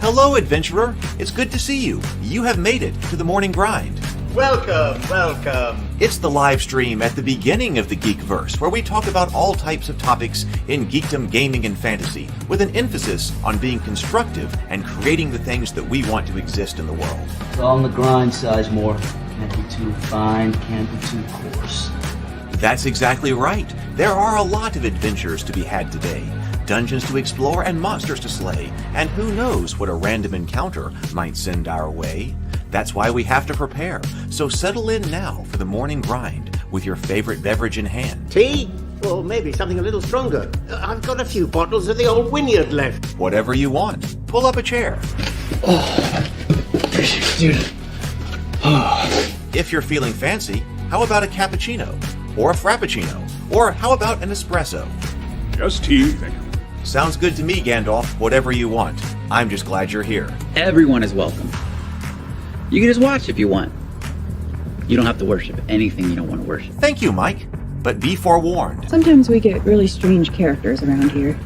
Hello, adventurer. It's good to see you. You have made it to the morning grind. Welcome, welcome. It's the live stream at the beginning of the Geekverse, where we talk about all types of topics in geekdom, gaming, and fantasy, with an emphasis on being constructive and creating the things that we want to exist in the world. It's all on the grind, Sizemore. Can't be too fine, can't be too coarse. That's exactly right. There are a lot of adventures to be had today. Dungeons to explore and monsters to slay, and who knows what a random encounter might send our way. That's why we have to prepare, so settle in now for the morning grind with your favorite beverage in hand. Tea? Or maybe something a little stronger. I've got a few bottles of the old Wynyard left. Whatever you want. Pull up a chair. Dude. If you're feeling fancy, how about a cappuccino? Or a frappuccino? Or how about an espresso? Just tea, thank you. Sounds good to me, Gandalf. Whatever you want. I'm just glad you're here. Everyone is welcome. You can just watch if you want. You don't have to worship anything you don't want to worship. Thank you, Mike. But be forewarned. Sometimes we get really strange characters around here.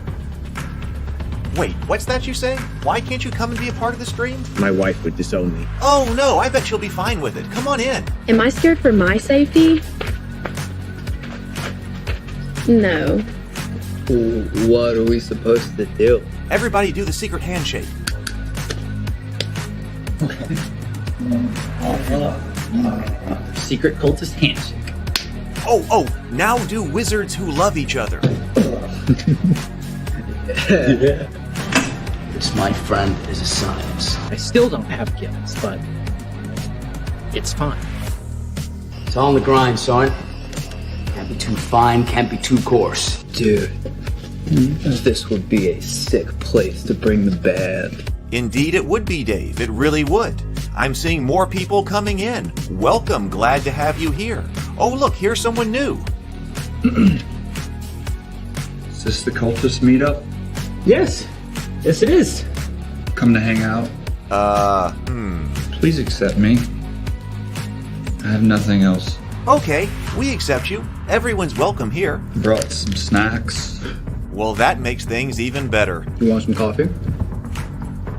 Wait, what's that you say? Why can't you come and be a part of the stream? My wife would disown me. Oh no, I bet she'll be fine with it. Come on in. Am I scared for my safety? No. What are we supposed to do? Everybody do the secret handshake. Secret cultist handshake. Oh, now do wizards who love each other. It's my friend is a science. I still don't have gifts, but it's fine. It's all on the grind, son. Can't be too fine, can't be too coarse. Dude, this would be a sick place to bring the band. Indeed it would be, Dave. It really would. I'm seeing more people coming in. Welcome, glad to have you here. Oh look, here's someone new. Is this the cultist meetup? Yes it is. Come to hang out? Please accept me. I have nothing else. Okay, we accept you. Everyone's welcome here. Brought some snacks. Well, that makes things even better. You want some coffee?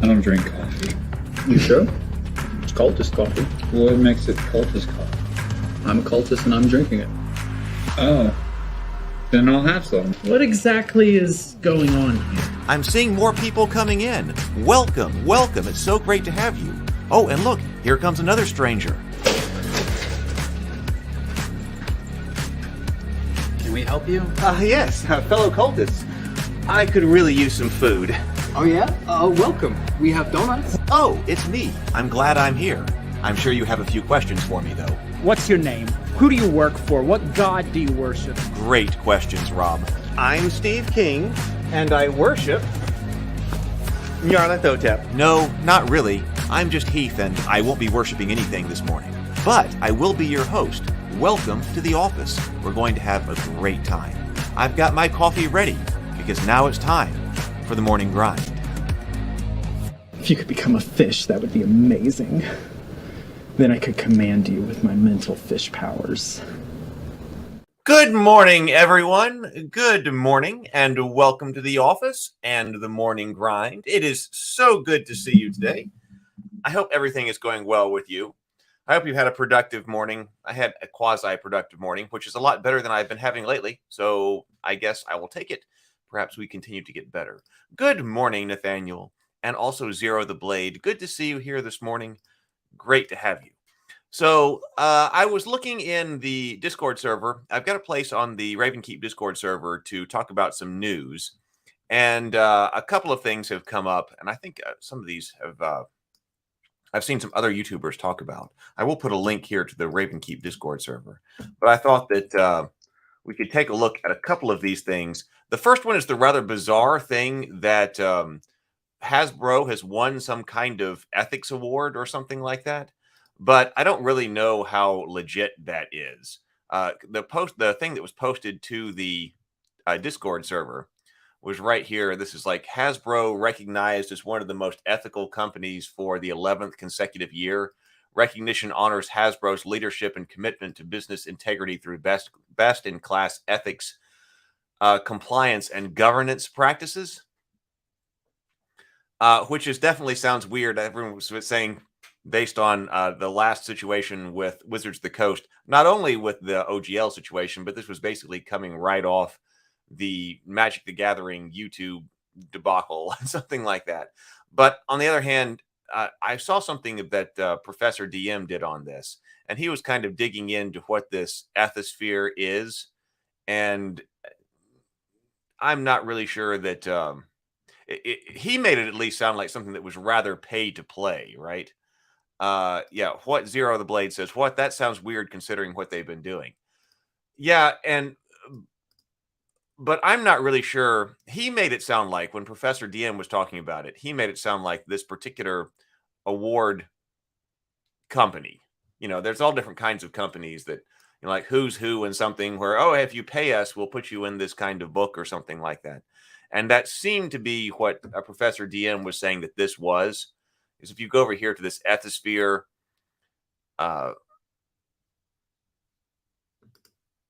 I don't drink coffee. You sure? It's cultist coffee. What makes it cultist coffee? I'm a cultist and I'm drinking it. Oh. Then I'll have some. What exactly is going on here? I'm seeing more people coming in. Welcome. It's so great to have you. Oh, and look, here comes another stranger. Can we help you? Yes, fellow cultists. I could really use some food. Oh yeah? Welcome. We have donuts. Oh, it's me. I'm glad I'm here. I'm sure you have a few questions for me, though. What's your name? Who do you work for? What god do you worship? Great questions, Rob. I'm Steve King, and I worship Nyarlathotep. No, not really. I'm just Heath, and I won't be worshiping anything this morning. But I will be your host. Welcome to the office. We're going to have a great time. I've got my coffee ready, because now it's time for the morning grind. If you could become a fish, that would be amazing. Then I could command you with my mental fish powers. Good morning, everyone. Good morning, and welcome to the office and the morning grind. It is so good to see you today. I hope everything is going well with you. I hope you had a productive morning. I had a quasi-productive morning, which is a lot better than I've been having lately, so I guess I will take it. Perhaps we continue to get better. Good morning, Nathaniel, and also Zero the Blade. Good to see you here this morning. Great to have you. So I was looking in the Discord server. I've got a place on the Ravenkeep Discord server to talk about some news. And a couple of things have come up. And I think some of these have I've seen some other YouTubers talk about. I will put a link here to the Ravenkeep Discord server. But I thought that we could take a look at a couple of these things. The first one is the rather bizarre thing that Hasbro has won some kind of ethics award or something like that. But I don't really know how legit that is. The thing that was posted to the Discord server was right here. This is like Hasbro recognized as one of the most ethical companies for the 11th consecutive year. Recognition honors Hasbro's leadership and commitment to business integrity through best-in-class ethics, compliance, and governance practices. which is definitely sounds weird. Everyone was saying based on the last situation with Wizards of the Coast, not only with the OGL situation, but this was basically coming right off the Magic the Gathering YouTube debacle, something like that. But on the other hand, I saw something that Professor DM did on this, and he was kind of digging into what this ethosphere is, and I'm not really sure that he made it at least sound like something that was rather pay to play, right? Yeah, what Zero the Blade says, what? That sounds weird considering what they've been doing. Yeah, but I'm not really sure. He made it sound like when Professor DM was talking about it, he made it sound like this particular award company. There's all different kinds of companies that, like Who's Who and something where, oh, if you pay us, we'll put you in this kind of book or something like that. And that seemed to be what Professor DM was saying that this was, is if you go over here to this ethosphere,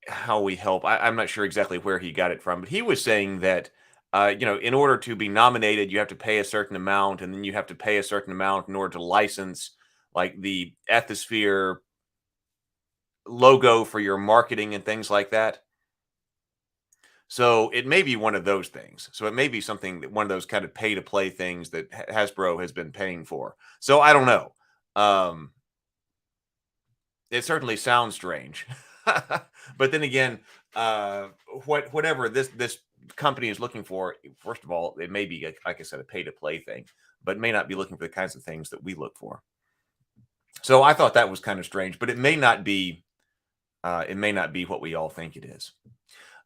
how we help. I'm not sure exactly where he got it from, but he was saying that, in order to be nominated, you have to pay a certain amount, and then you have to pay a certain amount in order to license like the ethosphere logo for your marketing and things like that. So it may be one of those things. So it may be something that one of those kind of pay to play things that Hasbro has been paying for. So I don't know. It certainly sounds strange. But then again, whatever this company is looking for, first of all, it may be, like I said, a pay to play thing, but may not be looking for the kinds of things that we look for. So I thought that was kind of strange, but it may not be. It may not be what we all think it is.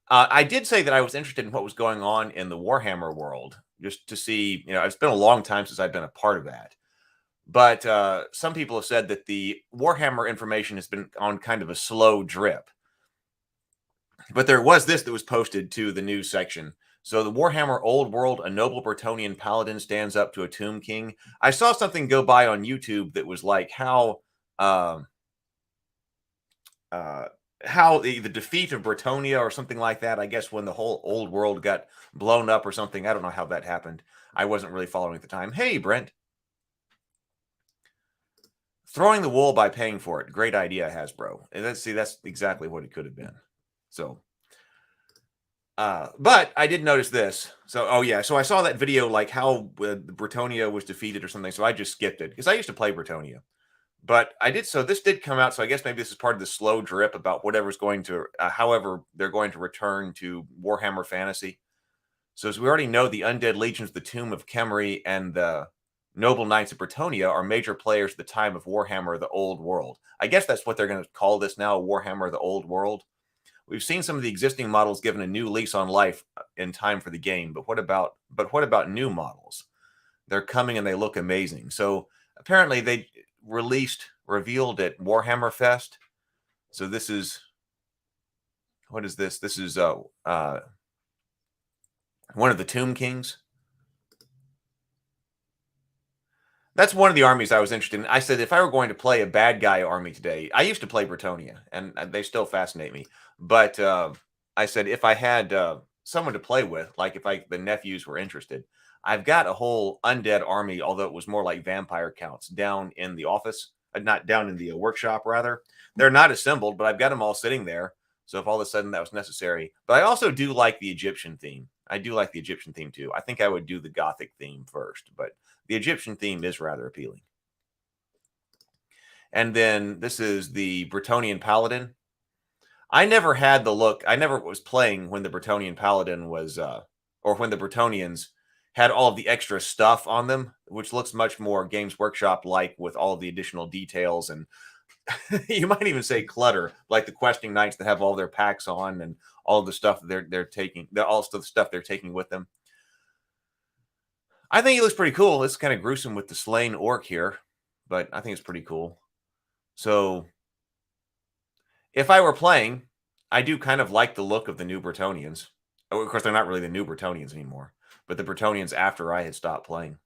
I did say that I was interested in what was going on in the Warhammer world, just to see. It's been a long time since I've been a part of that. But some people have said that the Warhammer information has been on kind of a slow drip. But there was this that was posted to the news section. So the Warhammer Old World, a noble Bretonnian paladin stands up to a Tomb King. I saw something go by on YouTube that was like how the defeat of Bretonnia or something like that. I guess when the whole Old World got blown up or something. I don't know how that happened. I wasn't really following at the time. Hey, Brent. Throwing the wool by paying for it. Great idea, Hasbro. And that's exactly what it could have been. So, but I did notice this. So, oh yeah. So I saw that video, like how Bretonnia was defeated or something. So I just skipped it because I used to play Bretonnia. But I did. So this did come out. So I guess maybe this is part of the slow drip about whatever's going to, however they're going to return to Warhammer Fantasy. So as we already know, the Undead Legions, the Tomb of Khemri, and the Noble Knights of Bretonnia are major players at the time of Warhammer: The Old World. I guess that's what they're going to call this now, Warhammer: The Old World. We've seen some of the existing models given a new lease on life in time for the game, but what about new models? They're coming and they look amazing. So apparently they revealed at Warhammer Fest. So this is, what is this? This is one of the Tomb Kings. That's one of the armies I was interested in. I said, if I were going to play a bad guy army today, I used to play Bretonnia, and they still fascinate me. But I said, if I had someone to play with, like if the nephews were interested, I've got a whole undead army, although it was more like vampire counts, down in the office, not down in the workshop, rather. They're not assembled, but I've got them all sitting there. So if all of a sudden that was necessary. But I also do like the Egyptian theme. I do like the Egyptian theme, too. I think I would do the Gothic theme first, but the Egyptian theme is rather appealing. And then this is the Bretonnian Paladin. I never had the look. I never was playing when the Bretonnian Paladin was, or when the Bretonnians had all of the extra stuff on them, which looks much more Games Workshop-like with all of the additional details and you might even say clutter, like the questing knights that have all their packs on and all the stuff they're taking, all the stuff they're taking with them. I think it looks pretty cool. It's kind of gruesome with the slain orc here, but I think it's pretty cool. So if I were playing, I do kind of like the look of the new Bretonnians. Of course, they're not really the new Bretonnians anymore, but the Bretonnians after I had stopped playing.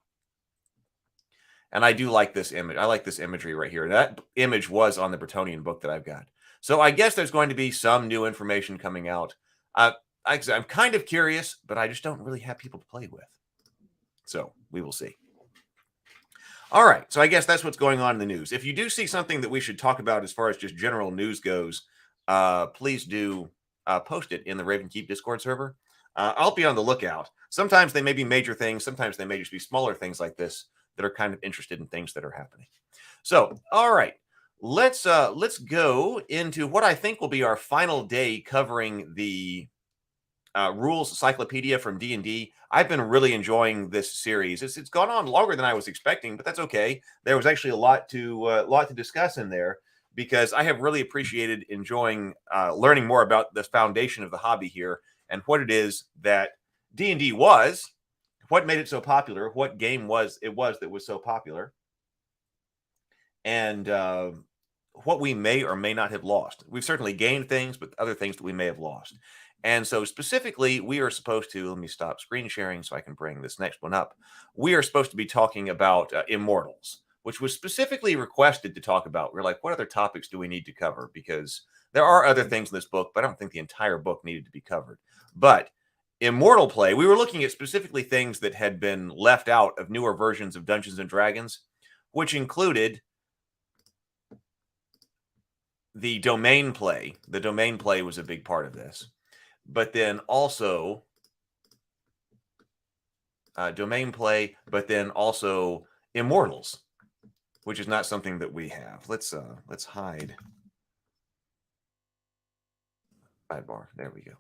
And I do like this image. I like this imagery right here. That image was on the Bretonnian book that I've got. So I guess there's going to be some new information coming out. I'm kind of curious, but I just don't really have people to play with. So we will see. All right, so I guess that's what's going on in the news. If you do see something that we should talk about as far as just general news goes, please do post it in the Raven Keep Discord server. I'll be on the lookout. Sometimes they may be major things. Sometimes they may just be smaller things like this that are kind of interested in things that are happening. So, all right, let's go into what I think will be our final day covering the rules cyclopedia from D&D. I've been really enjoying this series. It's gone on longer than I was expecting, but that's okay. There was actually a lot to discuss in there because I have really appreciated enjoying learning more about the foundation of the hobby here and what it is that D&D was, what made it so popular, what game was that was so popular, and what we may or may not have lost. We've certainly gained things, but other things that we may have lost. And so specifically, we are supposed to, let me stop screen sharing so I can bring this next one up. We are supposed to be talking about immortals, which was specifically requested to talk about. We're like, what other topics do we need to cover? Because there are other things in this book, but I don't think the entire book needed to be covered. But immortal play, we were looking at specifically things that had been left out of newer versions of Dungeons and Dragons, which included the domain play. The domain play was a big part of this. But then also domain play, but then also immortals, which is not something that we have. Let's hide sidebar. There we go.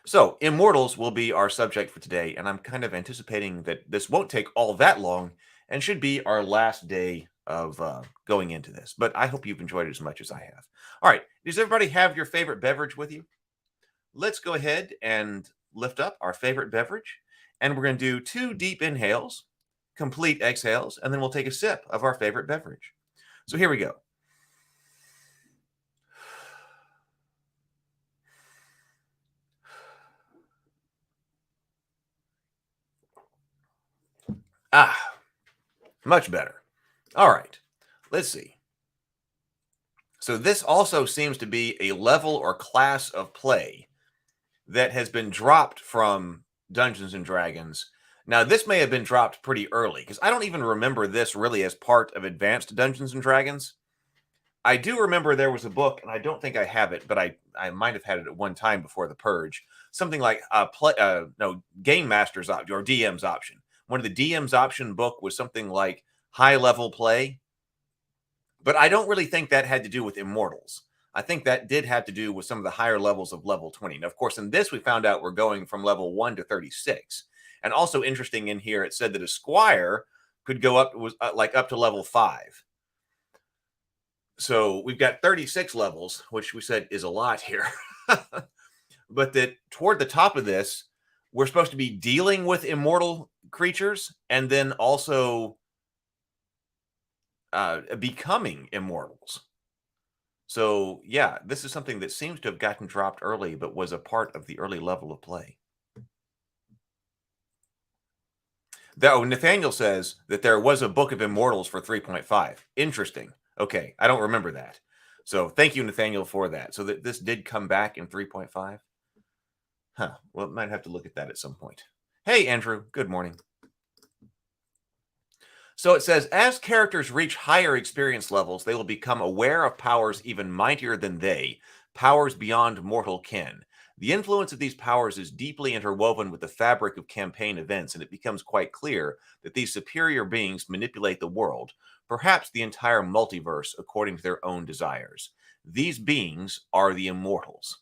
So immortals will be our subject for today, and I'm kind of anticipating that this won't take all that long and should be our last day of going into this. But I hope you've enjoyed it as much as I have. All right. Does everybody have your favorite beverage with you? Let's go ahead and lift up our favorite beverage. And we're going to do 2 deep inhales, complete exhales, and then we'll take a sip of our favorite beverage. So here we go. Much better. All right. Let's see. So this also seems to be a level or class of play that has been dropped from Dungeons and Dragons. Now, this may have been dropped pretty early because I don't even remember this really as part of Advanced Dungeons and Dragons. I do remember there was a book, and I don't think I have it, but I might have had it at one time before the Purge. Something like Game Master's option or DM's option. One of the DM's option book was something like high level play, but I don't really think that had to do with immortals. I think that did have to do with some of the higher levels of level 20. Now, of course, in this, we found out we're going from level 1 to 36. And also interesting in here, it said that a squire could go up, up to level 5. So we've got 36 levels, which we said is a lot here. But that toward the top of this, we're supposed to be dealing with immortal creatures and then also becoming immortals. So, yeah, this is something that seems to have gotten dropped early, but was a part of the early level of play. Nathaniel says that there was a book of immortals for 3.5. Interesting. Okay, I don't remember that. So, thank you, Nathaniel, for that. So, that this did come back in 3.5? Huh. Well, might have to look at that at some point. Hey, Andrew. Good morning. So it says, as characters reach higher experience levels, they will become aware of powers even mightier than they, powers beyond mortal ken. The influence of these powers is deeply interwoven with the fabric of campaign events, and it becomes quite clear that these superior beings manipulate the world, perhaps the entire multiverse, according to their own desires. These beings are the immortals.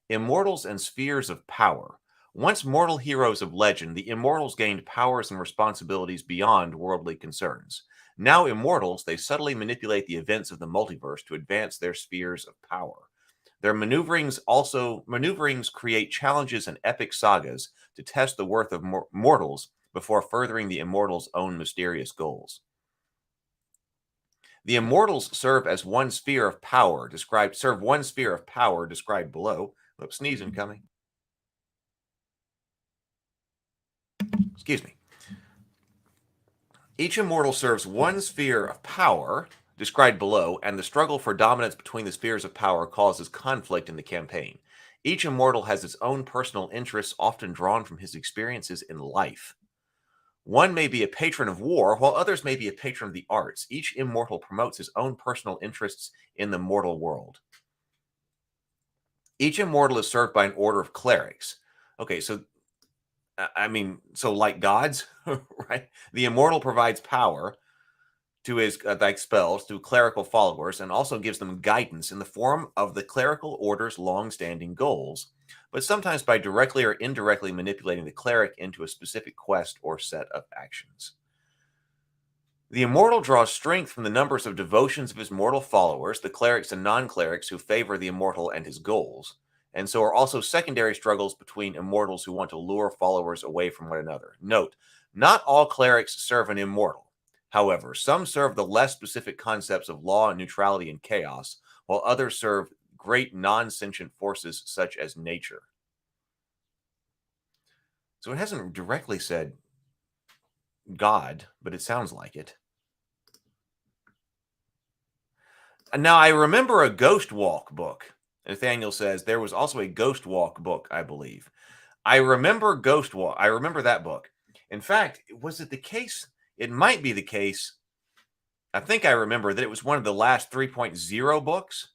Immortals and spheres of power. Once mortal heroes of legend, the immortals gained powers and responsibilities beyond worldly concerns. Now immortals, they subtly manipulate the events of the multiverse to advance their spheres of power. Their maneuverings create challenges and epic sagas to test the worth of mortals before furthering the immortals' own mysterious goals. The immortals serve one sphere of power described below. Oops, sneezing coming. Excuse me. Each immortal serves one sphere of power, described below, and the struggle for dominance between the spheres of power causes conflict in the campaign. Each immortal has its own personal interests, often drawn from his experiences in life. One may be a patron of war, while others may be a patron of the arts. Each immortal promotes his own personal interests in the mortal world. Each immortal is served by an order of clerics. Okay, so, so like gods, right? The immortal provides power to his like spells to clerical followers and also gives them guidance in the form of the clerical order's long-standing goals, but sometimes by directly or indirectly manipulating the cleric into a specific quest or set of actions. The immortal draws strength from the numbers of devotions of his mortal followers, the clerics and non-clerics who favor the immortal and his goals, and so are also secondary struggles between immortals who want to lure followers away from one another. Note, not all clerics serve an immortal. However, some serve the less specific concepts of law, neutrality, and chaos, while others serve great non-sentient forces such as nature. So it hasn't directly said God, but it sounds like it. And now, I remember a Ghost Walk book. Nathaniel says there was also a Ghost Walk book, I believe. I remember Ghost Walk. I remember that book. In fact, was it the case? It might be the case. I think I remember that it was one of the last 3.0 books.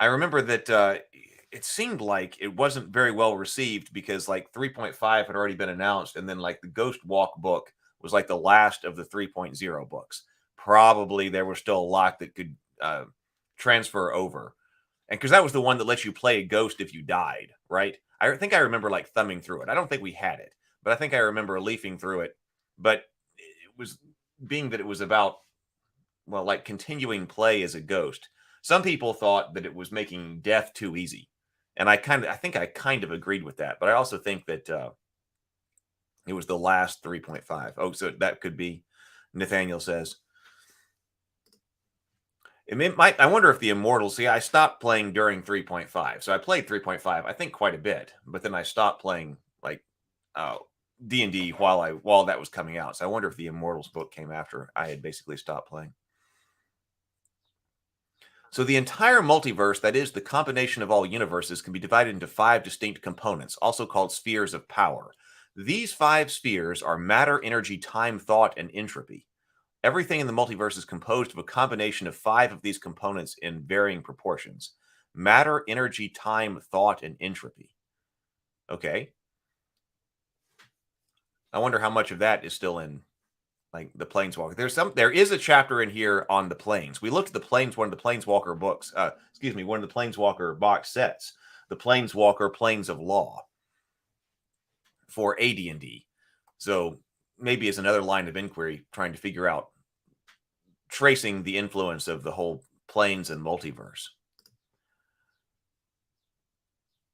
I remember that it seemed like it wasn't very well received because like 3.5 had already been announced, and then like the Ghost Walk book was like the last of the 3.0 books. Probably there was still a lot that could transfer over. And because that was the one that lets you play a ghost if you died, right? I think I remember like thumbing through it. I don't think we had it, but I think I remember leafing through it. But it was being that it was about, well, like continuing play as a ghost. Some people thought that it was making death too easy. And I think I kind of agreed with that. But I also think that it was the last 3.5. Oh, so that could be, Nathaniel says. I wonder if the Immortals, see, I stopped playing during 3.5. So I played 3.5, I think quite a bit, but then I stopped playing like D&D while that was coming out. So I wonder if the Immortals book came after I had basically stopped playing. So the entire multiverse, that is the combination of all universes, can be divided into 5 distinct components, also called spheres of power. These 5 spheres are matter, energy, time, thought, and entropy. Everything in the multiverse is composed of a combination of 5 of these components in varying proportions. Matter, energy, time, thought, and entropy. Okay. I wonder how much of that is still in like the Planeswalker. There is a chapter in here on the planes. We looked at one of the Planeswalker books, one of the Planeswalker box sets, the Planeswalker Planes of Law for AD&D. So maybe as another line of inquiry, trying to figure out, tracing the influence of the whole planes and multiverse.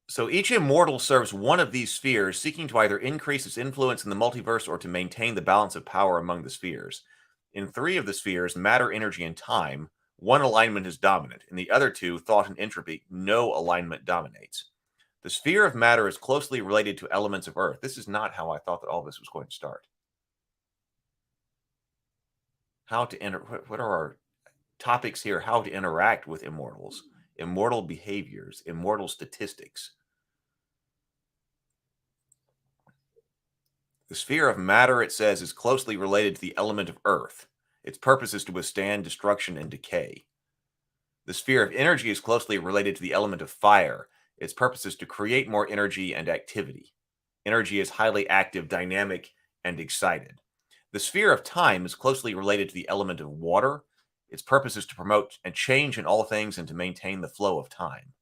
So each immortal serves one of these spheres, seeking to either increase its influence in the multiverse or to maintain the balance of power among the spheres. In 3 of the spheres, matter, energy, and time, one alignment is dominant. In the other 2, thought and entropy, no alignment dominates. The sphere of matter is closely related to elements of Earth. This is not how I thought that all this was going to start. What are our topics here? How to interact with immortals, immortal behaviors, immortal statistics. The sphere of matter, it says, is closely related to the element of Earth. Its purpose is to withstand destruction and decay. The sphere of energy is closely related to the element of fire. Its purpose is to create more energy and activity. Energy is highly active, dynamic, and excited. The sphere of time is closely related to the element of water. Its purpose is to promote a change in all things and to maintain the flow of time.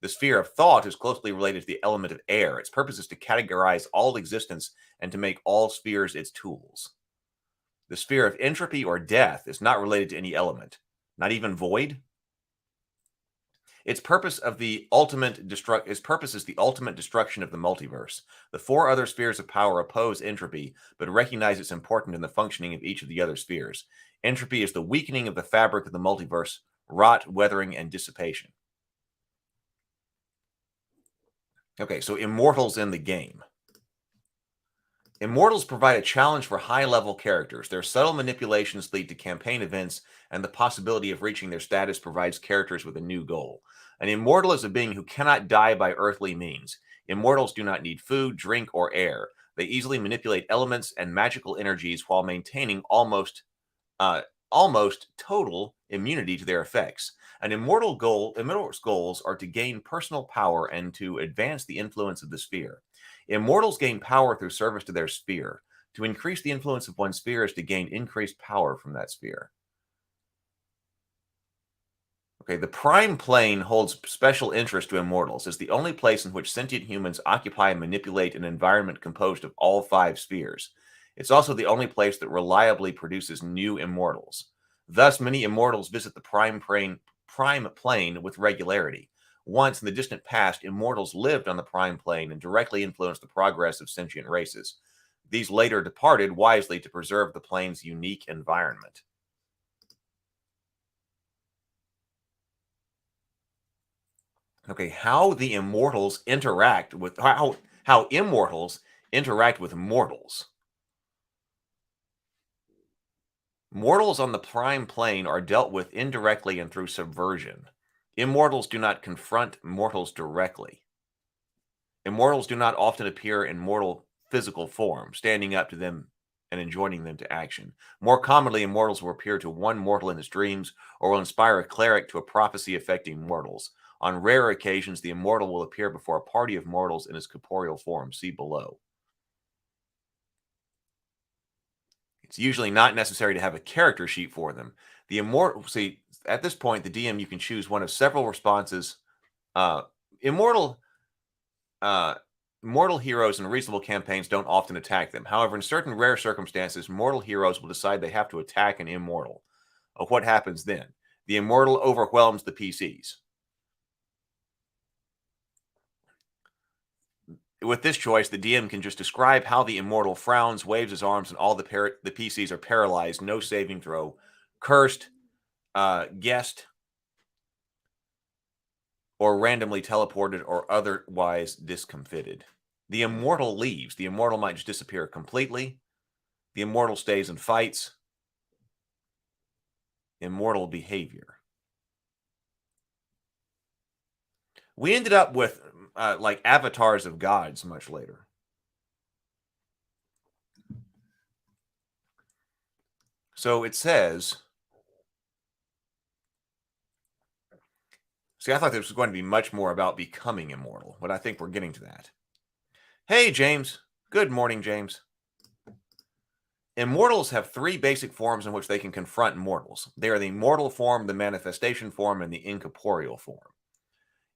The sphere of thought is closely related to the element of air. Its purpose is to categorize all existence and to make all spheres its tools. The sphere of entropy or death is not related to any element, not even void. Its purpose is the ultimate destruction of the multiverse. The 4 other spheres of power oppose entropy, but recognize its importance in the functioning of each of the other spheres. Entropy is the weakening of the fabric of the multiverse, rot, weathering, and dissipation. Okay, so immortals in the game. Immortals provide a challenge for high-level characters. Their subtle manipulations lead to campaign events, and the possibility of reaching their status provides characters with a new goal. An immortal is a being who cannot die by earthly means. Immortals do not need food, drink, or air. They easily manipulate elements and magical energies while maintaining almost total immunity to their effects. An immortal's goals are to gain personal power and to advance the influence of the sphere. Immortals gain power through service to their sphere. To increase the influence of one's sphere is to gain increased power from that sphere. Okay, the prime plane holds special interest to immortals. It's the only place in which sentient humans occupy and manipulate an environment composed of all 5 spheres. It's also the only place that reliably produces new immortals. Thus, many immortals visit the prime plane with regularity. Once in the distant past, immortals lived on the prime plane and directly influenced the progress of sentient races. These later departed wisely to preserve the plane's unique environment. Okay, how immortals interact with mortals. Mortals on the prime plane are dealt with indirectly and through subversion. Immortals do not confront mortals directly. Immortals do not often appear in mortal physical form, standing up to them and enjoining them to action. More commonly, immortals will appear to one mortal in his dreams or will inspire a cleric to a prophecy affecting mortals. On rare occasions, the immortal will appear before a party of mortals in his corporeal form. See below. It's usually not necessary to have a character sheet for them. The immortal, see, at this point, the DM, you can choose one of several responses. Mortal heroes in reasonable campaigns don't often attack them. However, in certain rare circumstances, mortal heroes will decide they have to attack an immortal. What happens then? The immortal overwhelms the PCs. With this choice, the DM can just describe how the immortal frowns, waves his arms, and all the PCs are paralyzed, no saving throw, cursed, guessed, or randomly teleported or otherwise discomfited. The immortal leaves. The immortal might just disappear completely. The immortal stays and fights. Immortal behavior. We ended up with like avatars of gods much later. So it says, see, I thought this was going to be much more about becoming immortal, but I think we're getting to that. Hey, James. Good morning, James. Immortals have 3 basic forms in which they can confront mortals. They are the mortal form, the manifestation form, and the incorporeal form.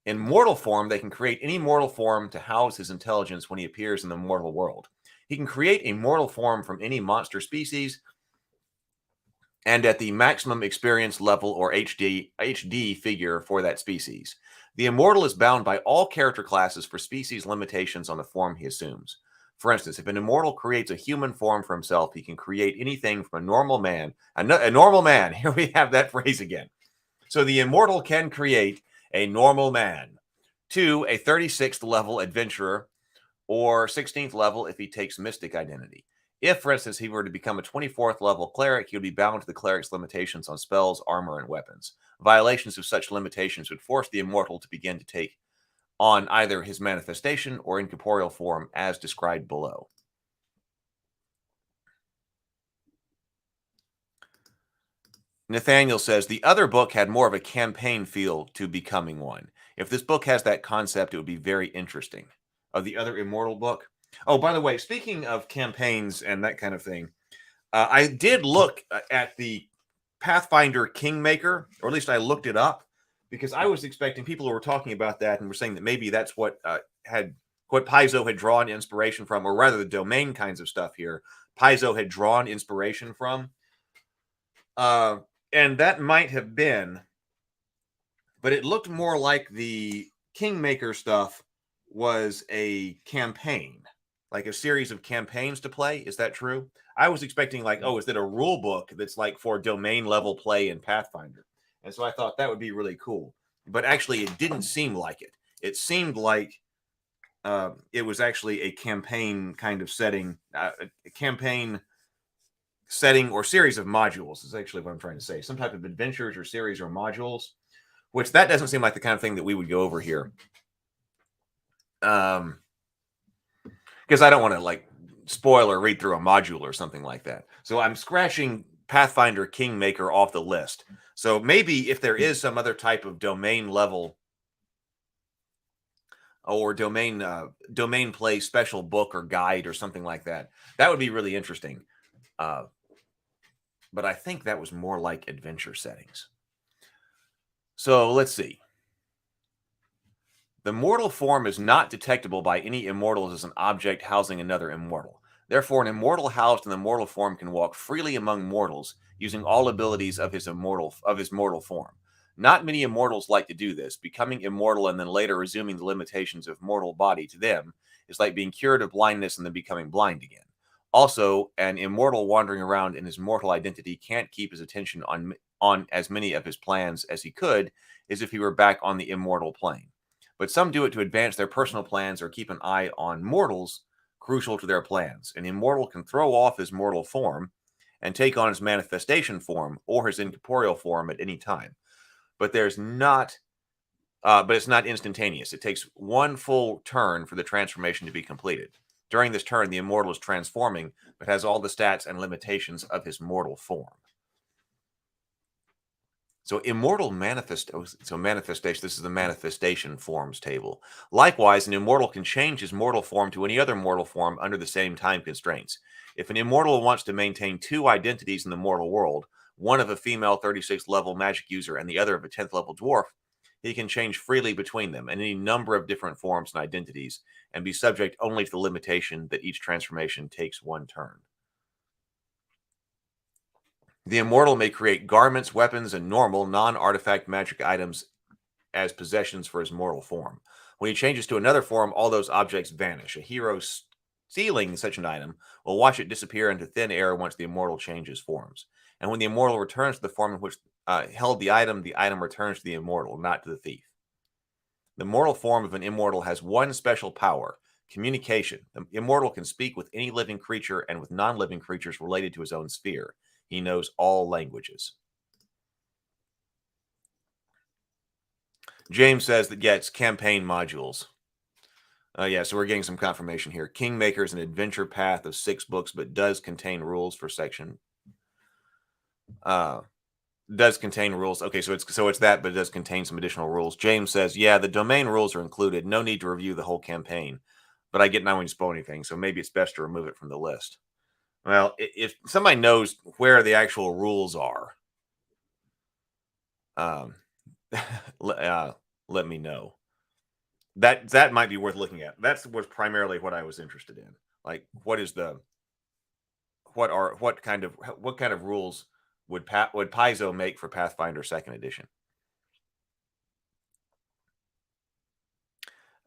In mortal form, they can create any mortal form to house his intelligence when he appears in the mortal world. He can create a mortal form from any monster species and at the maximum experience level or HD figure for that species. The immortal is bound by all character classes for species limitations on the form he assumes. For instance, if an immortal creates a human form for himself, he can create anything from a normal man. A normal man. Here we have that phrase again. So the immortal can create a normal man to a 36th level adventurer or 16th level if he takes mystic identity. If, for instance, he were to become a 24th level cleric, he would be bound to the cleric's limitations on spells, armor, and weapons. Violations of such limitations would force the immortal to begin to take on either his manifestation or incorporeal form as described below. Nathaniel says, the other book had more of a campaign feel to becoming one. If this book has that concept, it would be very interesting. Of the other Immortal book. Oh, by the way, speaking of campaigns and that kind of thing, I did look at the Pathfinder Kingmaker, or at least I looked it up, because I was expecting people who were talking about that and were saying that maybe that's what Paizo had drawn inspiration from, or rather the domain kinds of stuff here, Paizo had drawn inspiration from. And that might have been, but it looked more like the Kingmaker stuff was a campaign, like a series of campaigns to play. Is that true? I was expecting like, oh, is it a rule book that's like for domain level play in Pathfinder? And so I thought that would be really cool. But actually, it didn't seem like it. It seemed like it was actually a campaign kind of setting, a campaign setting or series of modules is actually what I'm trying to say. Some type of adventures or series or modules, which that doesn't seem like the kind of thing that we would go over here. Because I don't want to like spoiler, read through a module or something like that. So I'm scratching Pathfinder Kingmaker off the list. So maybe if there is some other type of domain level or domain play special book or guide or something like that, that would be really interesting. But I think that was more like adventure settings. So let's see. The mortal form is not detectable by any immortals as an object housing another immortal. Therefore, an immortal housed in the mortal form can walk freely among mortals, using all abilities of his mortal form. Not many immortals like to do this. Becoming immortal and then later resuming the limitations of mortal body to them is like being cured of blindness and then becoming blind again. Also, an immortal wandering around in his mortal identity can't keep his attention on as many of his plans as he could, as if he were back on the immortal plane. But some do it to advance their personal plans or keep an eye on mortals crucial to their plans. An immortal can throw off his mortal form and take on his manifestation form or his incorporeal form at any time. But it's not instantaneous. It takes one full turn for the transformation to be completed. During this turn, the immortal is transforming, but has all the stats and limitations of his mortal form. So manifestation, this is the manifestation forms table. Likewise, an immortal can change his mortal form to any other mortal form under the same time constraints. If an immortal wants to maintain two identities in the mortal world, one of a female 36th level magic user and the other of a 10th level dwarf, he can change freely between them in any number of different forms and identities and be subject only to the limitation that each transformation takes one turn. The immortal may create garments, weapons, and normal non-artifact magic items as possessions for his mortal form. When he changes to another form, all those objects vanish. A hero stealing such an item will watch it disappear into thin air once the immortal changes forms. And when the immortal returns to the form in which held the item returns to the immortal, not to the thief. The mortal form of an immortal has one special power: communication. The immortal can speak with any living creature and with non-living creatures related to his own sphere. He knows all languages. James says that, yeah, it's campaign modules. Yeah, so we're getting some confirmation here. Kingmaker is an adventure path of 6 books, but does contain rules for section. Does contain rules. Okay, so it's that, but it does contain some additional rules. James says, yeah, the domain rules are included. No need to review the whole campaign. But I get not when you spoil anything, so maybe it's best to remove it from the list. Well, if somebody knows where the actual rules are, let me know. That might be worth looking at. That was primarily what I was interested in. Like, what kind of rules would Paizo make for Pathfinder 2nd Edition?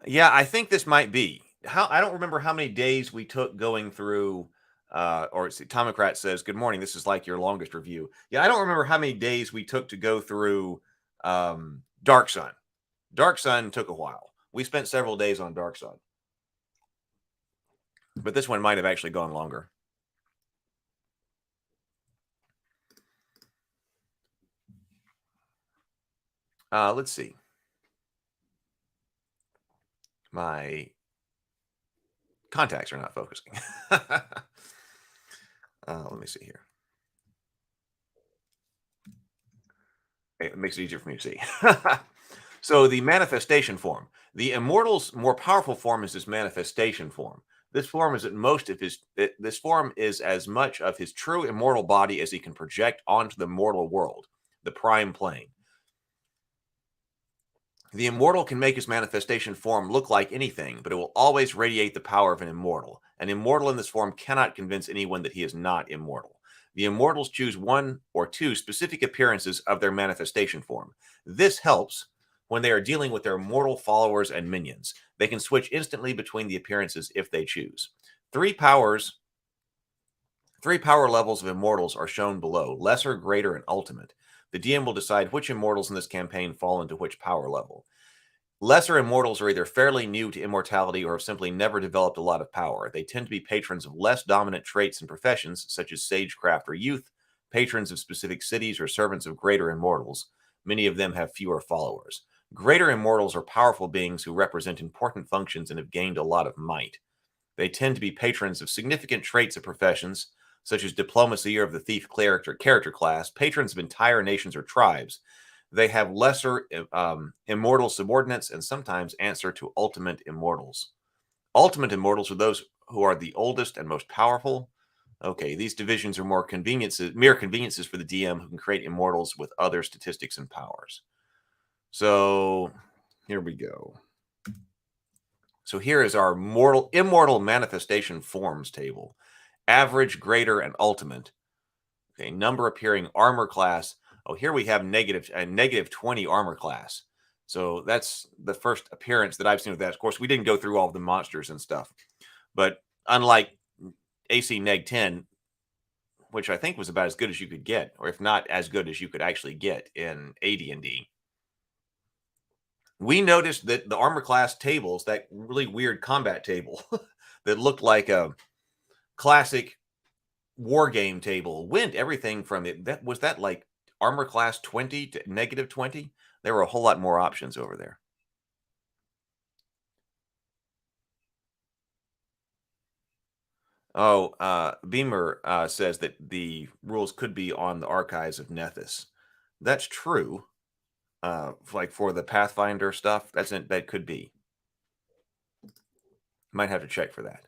Yeah, I think this might be. I don't remember how many days we took going through. Tomocrat says, "Good morning. This is like your longest review." Yeah, I don't remember how many days we took to go through Dark Sun. Dark Sun took a while. We spent several days on Dark Sun, but this one might have actually gone longer. Let's see. My contacts are not focusing. Let me see here. It makes it easier for me to see. So the manifestation form. The immortal's more powerful form is his manifestation form. This form is this form is as much of his true immortal body as he can project onto the mortal world, the prime plane. The immortal can make his manifestation form look like anything, but it will always radiate the power of an immortal. An immortal in this form cannot convince anyone that he is not immortal. The immortals choose 1 or 2 specific appearances of their manifestation form. This helps when they are dealing with their mortal followers and minions. They can switch instantly between the appearances if they choose. 3 power levels of immortals are shown below: lesser, greater, and ultimate. The DM will decide which immortals in this campaign fall into which power level. Lesser immortals are either fairly new to immortality or have simply never developed a lot of power. They tend to be patrons of less dominant traits and professions, such as sagecraft or youth, patrons of specific cities, or servants of greater immortals. Many of them have fewer followers. Greater immortals are powerful beings who represent important functions and have gained a lot of might. They tend to be patrons of significant traits of professions, such as diplomacy or of the thief character class, patrons of entire nations or tribes. They have lesser immortal subordinates and sometimes answer to ultimate immortals. Ultimate immortals are those who are the oldest and most powerful. Okay, these divisions are mere conveniences for the DM who can create immortals with other statistics and powers. So here we go. So here is our immortal manifestation forms table. Average, greater, and ultimate. Okay, number appearing, armor class. Oh, here we have negative 20 armor class. So that's the first appearance that I've seen of that. Of course, we didn't go through all of the monsters and stuff. But unlike AC neg 10, which I think was about as good as you could get, or if not as good as you could actually get in AD&D, we noticed that the armor class tables, that really weird combat table that looked like a classic war game table, went everything from it. Was that like armor class 20 to negative 20? There were a whole lot more options over there. Oh, Beamer says that the rules could be on the archives of Nethys. That's true. Like for the Pathfinder stuff, that could be. Might have to check for that.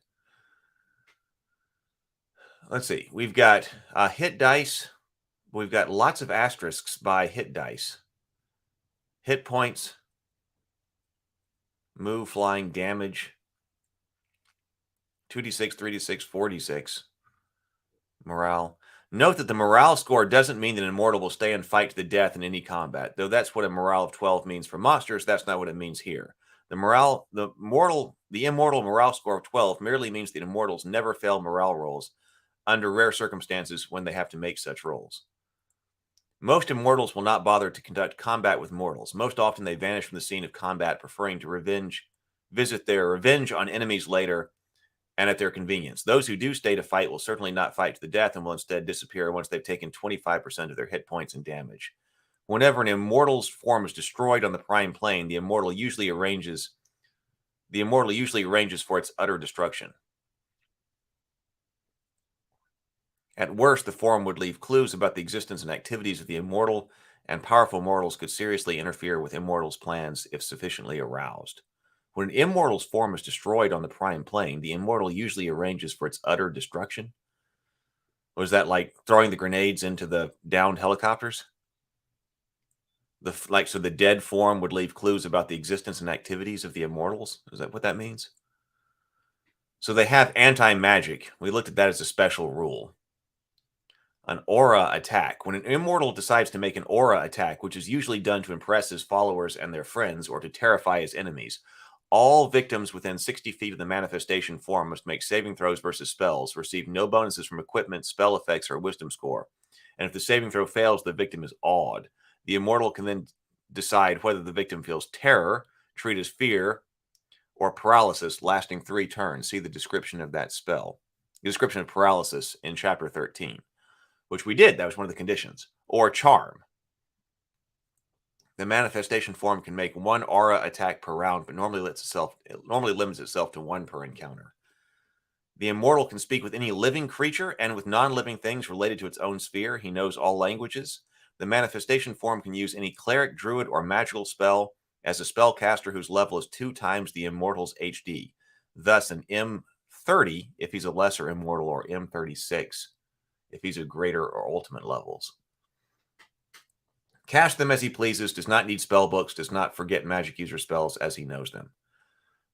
Let's see. We've got hit dice. We've got lots of asterisks by hit dice. Hit points, move, flying, damage, 2d6, 3d6, 4d6, morale. Note that the morale score doesn't mean that an immortal will stay and fight to the death in any combat, though that's what a morale of 12 means for monsters. That's not what it means here. The immortal morale score of 12 merely means that immortals never fail morale rolls under rare circumstances when they have to make such rolls. Most immortals will not bother to conduct combat with mortals. Most often they vanish from the scene of combat, preferring to visit their revenge on enemies later and at their convenience. Those who do stay to fight will certainly not fight to the death and will instead disappear once they've taken 25% of their hit points and damage. Whenever an immortal's form is destroyed on the prime plane, the immortal usually arranges for its utter destruction. At worst, the form would leave clues about the existence and activities of the immortal, and powerful mortals could seriously interfere with immortals' plans if sufficiently aroused. When an immortal's form is destroyed on the prime plane, the immortal usually arranges for its utter destruction. Was that like throwing the grenades into the downed helicopters? So the dead form would leave clues about the existence and activities of the immortals? Is that what that means? So they have anti-magic. We looked at that as a special rule. An aura attack. When an immortal decides to make an aura attack, which is usually done to impress his followers and their friends or to terrify his enemies, all victims within 60 feet of the manifestation form must make saving throws versus spells, receive no bonuses from equipment, spell effects, or wisdom score. And if the saving throw fails, the victim is awed. The immortal can then decide whether the victim feels terror, treat as fear, or paralysis lasting 3 turns. See the description of that spell. The description of paralysis in chapter 13. Which we did. That was one of the conditions. Or charm. The manifestation form can make 1 aura attack per round, but normally limits itself to 1 per encounter. The immortal can speak with any living creature and with non-living things related to its own sphere. He knows all languages. The manifestation form can use any cleric, druid, or magical spell as a spellcaster whose level is 2 times the immortal's HD. Thus, an M30 if he's a lesser immortal, or M36 if he's a greater or ultimate levels. Cast them as he pleases, does not need spell books, does not forget magic user spells as he knows them.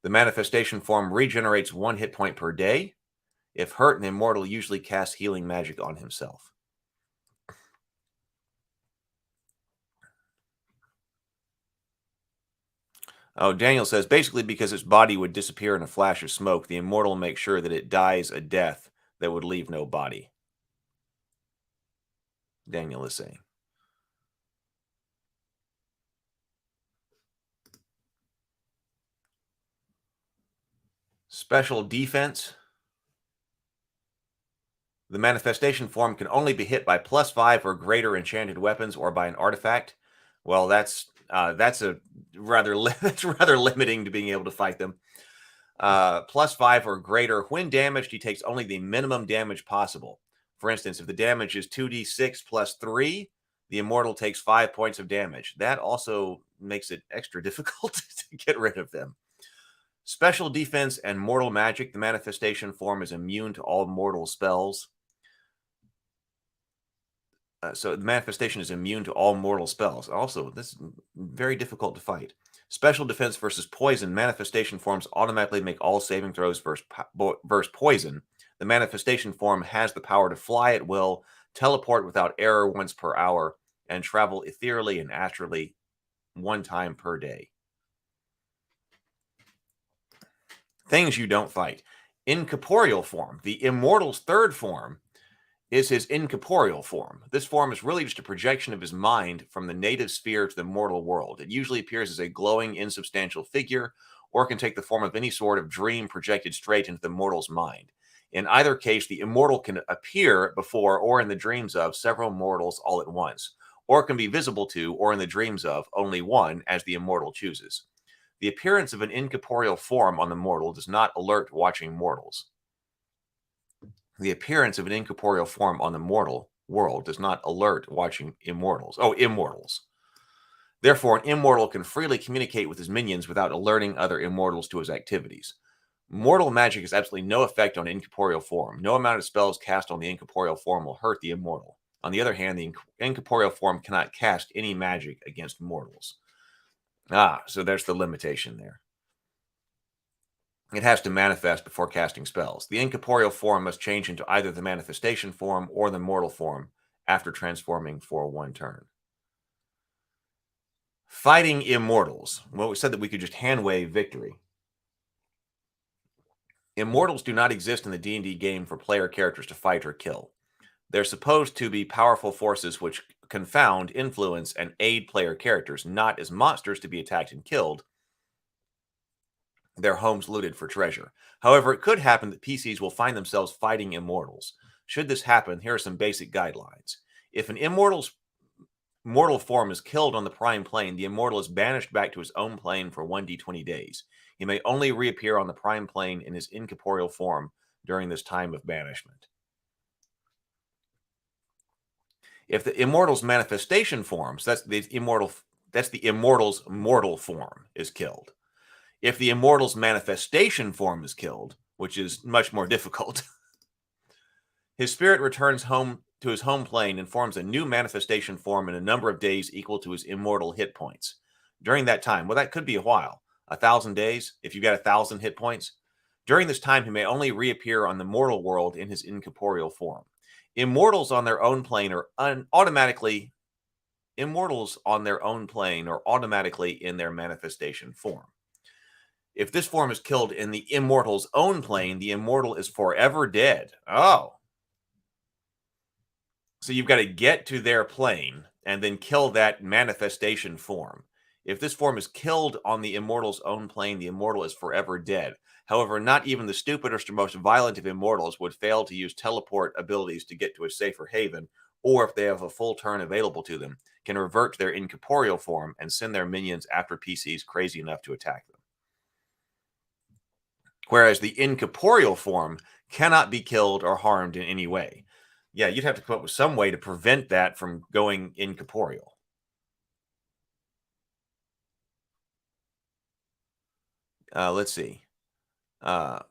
The manifestation form regenerates 1 hit point per day. If hurt, an immortal usually casts healing magic on himself. Oh, Daniel says, basically because its body would disappear in a flash of smoke, the immortal makes sure that it dies a death that would leave no body. Daniel is saying. Special defense. The manifestation form can only be hit by +5 or greater enchanted weapons or by an artifact. Well, that's rather limiting to being able to fight them. +5 or greater. When damaged, he takes only the minimum damage possible. For instance, if the damage is 2d6 plus 3, the immortal takes 5 points of damage. That also makes it extra difficult to get rid of them. Special defense and mortal magic. The manifestation form is immune to all mortal spells. So the manifestation is immune to all mortal spells. Also, this is very difficult to fight. Special defense versus poison. Manifestation forms automatically make all saving throws versus poison. The manifestation form has the power to fly at will, teleport without error once per hour, and travel ethereally and astrally 1 time per day. Things you don't fight. Incorporeal form. The immortal's third form is his incorporeal form. This form is really just a projection of his mind from the native sphere to the mortal world. It usually appears as a glowing, insubstantial figure, or can take the form of any sort of dream projected straight into the mortal's mind. In either case, the immortal can appear before or in the dreams of several mortals all at once, or can be visible to or in the dreams of only one as the immortal chooses. The appearance of an incorporeal form on the mortal does not alert watching mortals. The appearance of an incorporeal form on the mortal world does not alert watching immortals. Therefore, an immortal can freely communicate with his minions without alerting other immortals to his activities. Mortal magic has absolutely no effect on incorporeal form. No amount of spells cast on the incorporeal form will hurt the immortal. On the other hand, the incorporeal form cannot cast any magic against mortals. So there's the limitation there. It has to manifest before casting spells. The incorporeal form must change into either the manifestation form or the mortal form after transforming for 1 turn. Fighting immortals. Well, we said that we could just hand wave victory. Immortals do not exist in the D&D game for player characters to fight or kill. They're supposed to be powerful forces which confound, influence, and aid player characters, not as monsters to be attacked and killed, their homes looted for treasure. However, it could happen that PCs will find themselves fighting immortals. Should this happen, here are some basic guidelines. If an immortal's mortal form is killed on the prime plane, the immortal is banished back to his own plane for 1d20 days. He may only reappear on the prime plane in his incorporeal form during this time of banishment. If the immortal's manifestation forms, that's the immortal's mortal form, is killed. If the immortal's manifestation form is killed, which is much more difficult, his spirit returns home to his home plane and forms a new manifestation form in a number of days equal to his immortal hit points. During that time, well, that could be a while, 1,000 days, if you've got 1,000 hit points. During this time, he may only reappear on the mortal world in his incorporeal form. Immortals on their own plane are automatically in their manifestation form. If this form is killed in the immortal's own plane, the immortal is forever dead. Oh. So you've got to get to their plane and then kill that manifestation form. If this form is killed on the immortal's own plane, the immortal is forever dead. However, not even the stupidest or most violent of immortals would fail to use teleport abilities to get to a safer haven, or if they have a full turn available to them, can revert to their incorporeal form and send their minions after PCs crazy enough to attack them. Whereas the incorporeal form cannot be killed or harmed in any way. Yeah, you'd have to come up with some way to prevent that from going incorporeal. Let's see. Chronos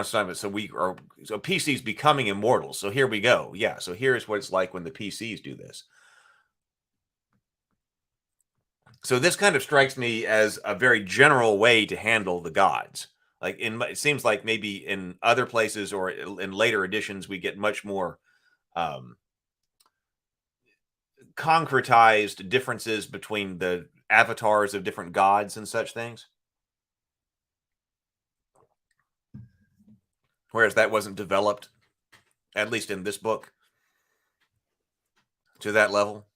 Summit. So PCs becoming immortals. So here we go. Yeah, so here's what it's like when the PCs do this. So this kind of strikes me as a very general way to handle the gods. Like it seems like maybe in other places or in later editions, we get much more concretized differences between the avatars of different gods and such things. Whereas that wasn't developed, at least in this book, to that level.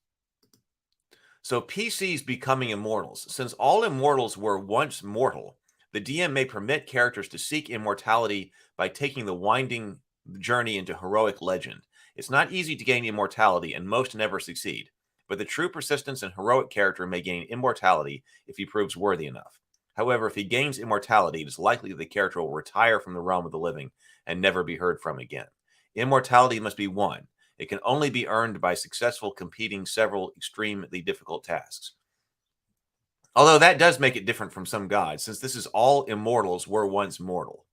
So PCs becoming immortals. Since all immortals were once mortal, the DM may permit characters to seek immortality by taking the winding journey into heroic legend. It's not easy to gain immortality, and most never succeed. but the true persistence and heroic character may gain immortality if he proves worthy enough. However, if he gains immortality, it is likely that the character will retire from the realm of the living and never be heard from again. Immortality must be won. It can only be earned by successful completing several extremely difficult tasks. Although that does make it different from some gods, since this is all immortals were once mortal.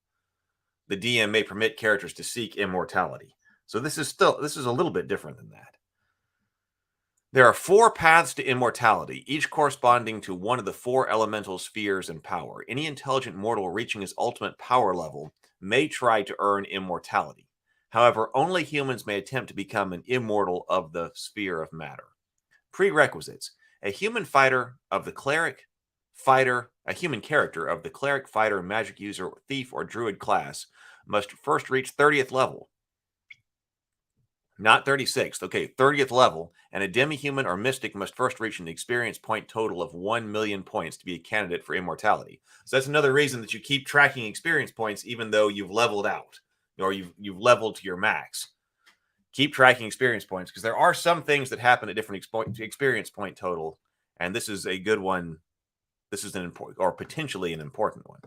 The DM may permit characters to seek immortality. So this is a little bit different than that. There are 4 paths to immortality, each corresponding to one of the 4 elemental spheres and power. Any intelligent mortal reaching his ultimate power level may try to earn immortality. However, only humans may attempt to become an immortal of the sphere of matter. Prerequisites. A human character of the cleric, fighter, magic user, thief, or druid class must first reach 30th level. Not 36th, okay, 30th level, and a demi-human or mystic must first reach an experience point total of 1 million points to be a candidate for immortality. So that's another reason that you keep tracking experience points even though you've leveled out, or you've leveled to your max. Keep tracking experience points, because there are some things that happen at different experience point total, and this is a good one. This is an important, or potentially an important one.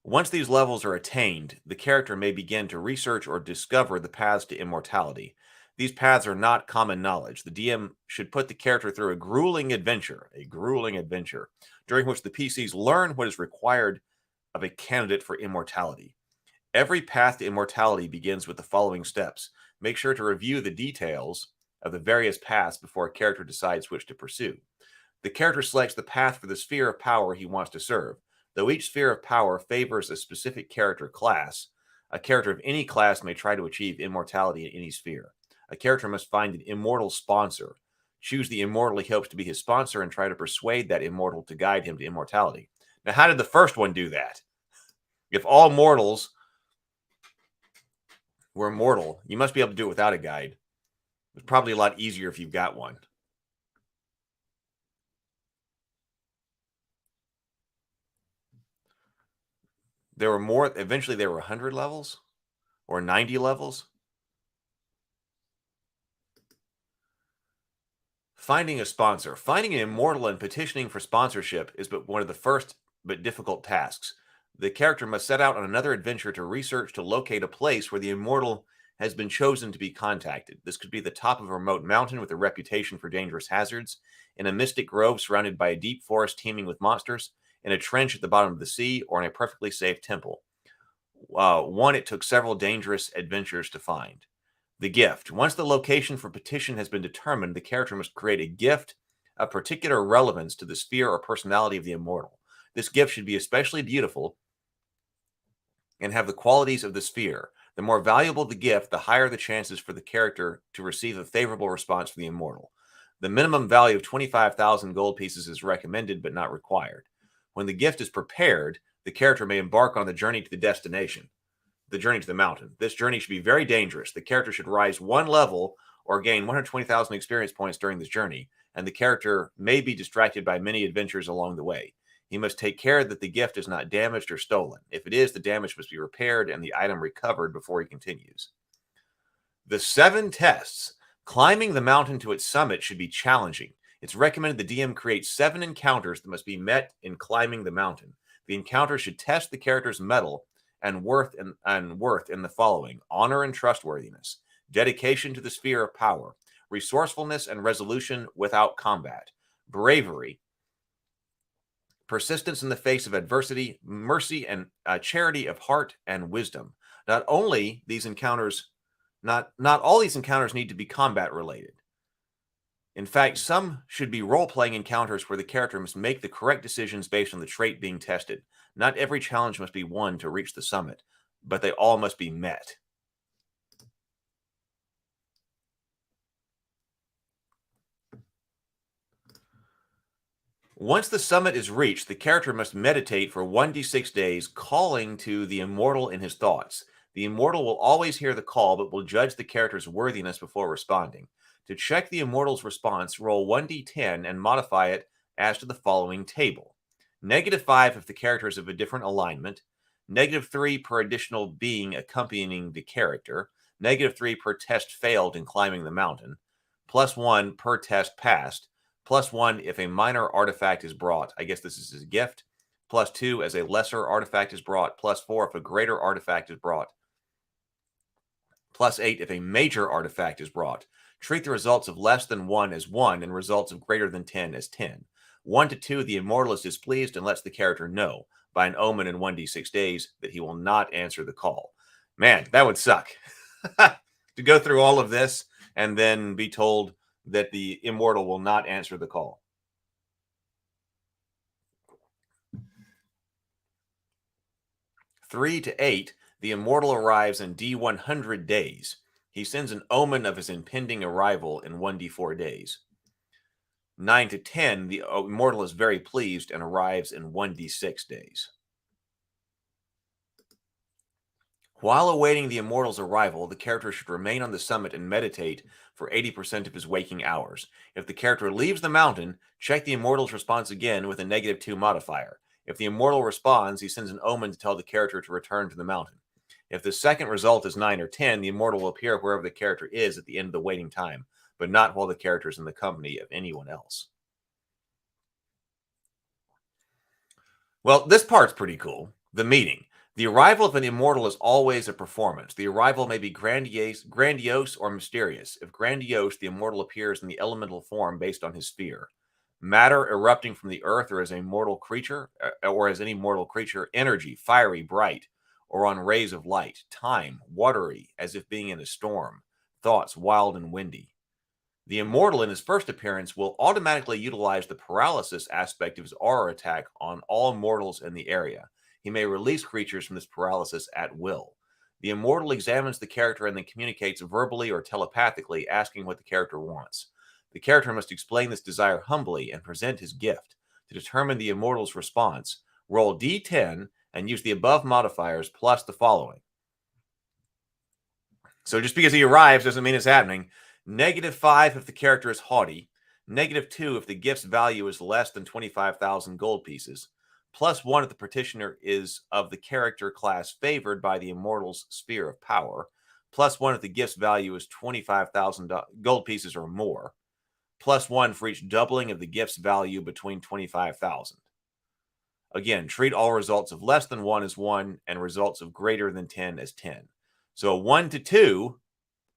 Once these levels are attained, the character may begin to research or discover the paths to immortality. These paths are not common knowledge. The DM should put the character through a grueling adventure, during which the PCs learn what is required of a candidate for immortality. Every path to immortality begins with the following steps. Make sure to review the details of the various paths before a character decides which to pursue. The character selects the path for the sphere of power he wants to serve. Though each sphere of power favors a specific character class, a character of any class may try to achieve immortality in any sphere. A character must find an immortal sponsor. Choose the immortal he hopes to be his sponsor and try to persuade that immortal to guide him to immortality. Now, how did the first one do that? If all mortals were immortal, you must be able to do it without a guide. It's probably a lot easier if you've got one. There were more, eventually there were 100 levels or 90 levels. Finding a sponsor. Finding an immortal and petitioning for sponsorship is but one of the first but difficult tasks. The character must set out on another adventure to research to locate a place where the immortal has been chosen to be contacted. This could be the top of a remote mountain with a reputation for dangerous hazards, in a mystic grove surrounded by a deep forest teeming with monsters, in a trench at the bottom of the sea, or in a perfectly safe temple. One it took several dangerous adventures to find. The gift. Once the location for petition has been determined, the character must create a gift of particular relevance to the sphere or personality of the immortal. This gift should be especially beautiful and have the qualities of the sphere. The more valuable the gift, the higher the chances for the character to receive a favorable response from the immortal. The minimum value of 25,000 gold pieces is recommended but not required. When the gift is prepared, the character may embark on the journey to the destination, the journey to the mountain. This journey should be very dangerous. The character should rise 1 level or gain 120,000 experience points during this journey, and the character may be distracted by many adventures along the way. He must take care that the gift is not damaged or stolen. If it is, the damage must be repaired and the item recovered before he continues. The 7 tests. Climbing the mountain to its summit should be challenging. It's recommended the DM create 7 encounters that must be met in climbing the mountain. The encounter should test the character's mettle and worth in the following: honor and trustworthiness, dedication to the sphere of power, resourcefulness and resolution without combat, bravery, persistence in the face of adversity, mercy and charity of heart, and wisdom. Not all these encounters need to be combat related. In fact, some should be role-playing encounters where the character must make the correct decisions based on the trait being tested. Not every challenge must be won to reach the summit, but they all must be met. Once the summit is reached, the character must meditate for 1d6 days, calling to the immortal in his thoughts. The immortal will always hear the call, but will judge the character's worthiness before responding. To check the immortal's response, roll 1d10 and modify it as to the following table. -5 if the character is of a different alignment, -3 per additional being accompanying the character, -3 per test failed in climbing the mountain, +1 per test passed, +1 if a minor artifact is brought. I guess this is his gift. +2 as a lesser artifact is brought, +4 if a greater artifact is brought, +8 if a major artifact is brought. Treat the results of less than 1 as 1 and results of greater than 10 as 10. 1 to 2, the immortal is displeased and lets the character know by an omen in 1d6 days that he will not answer the call. Man, that would suck. To go through all of this and then be told that the immortal will not answer the call. Three to 8, the immortal arrives in D100 days. He sends an omen of his impending arrival in 1d4 days. 9 to 10, the immortal is very pleased and arrives in 1d6 days. While awaiting the immortal's arrival, the character should remain on the summit and meditate for 80% of his waking hours. If the character leaves the mountain, check the immortal's response again with a -2 modifier. If the immortal responds, he sends an omen to tell the character to return to the mountain. If the second result is 9 or 10, the immortal will appear wherever the character is at the end of the waiting time, but not while the character is in the company of anyone else. Well, this part's pretty cool. The meeting. The arrival of an immortal is always a performance. The arrival may be grandiose or mysterious. If grandiose, the immortal appears in the elemental form based on his sphere. Matter erupting from the earth or as a mortal creature, or as any mortal creature, energy, fiery, bright, or on rays of light, time, watery, as if being in a storm, thoughts, wild and windy. The immortal in his first appearance will automatically utilize the paralysis aspect of his aura attack on all mortals in the area. He may release creatures from this paralysis at will. The immortal examines the character and then communicates verbally or telepathically, asking what the character wants. The character must explain this desire humbly and present his gift. To determine the immortal's response, roll d10 and use the above modifiers plus the following. So just because he arrives doesn't mean it's happening. -5 if the character is haughty. -2 if the gift's value is less than 25,000 gold pieces. +1 if the petitioner is of the character class favored by the immortal's sphere of power. +1 if the gift's value is 25,000 gold pieces or more. +1 for each doubling of the gift's value between 25,000. Again, treat all results of less than 1 as 1 and results of greater than 10 as 10. So 1 to 2,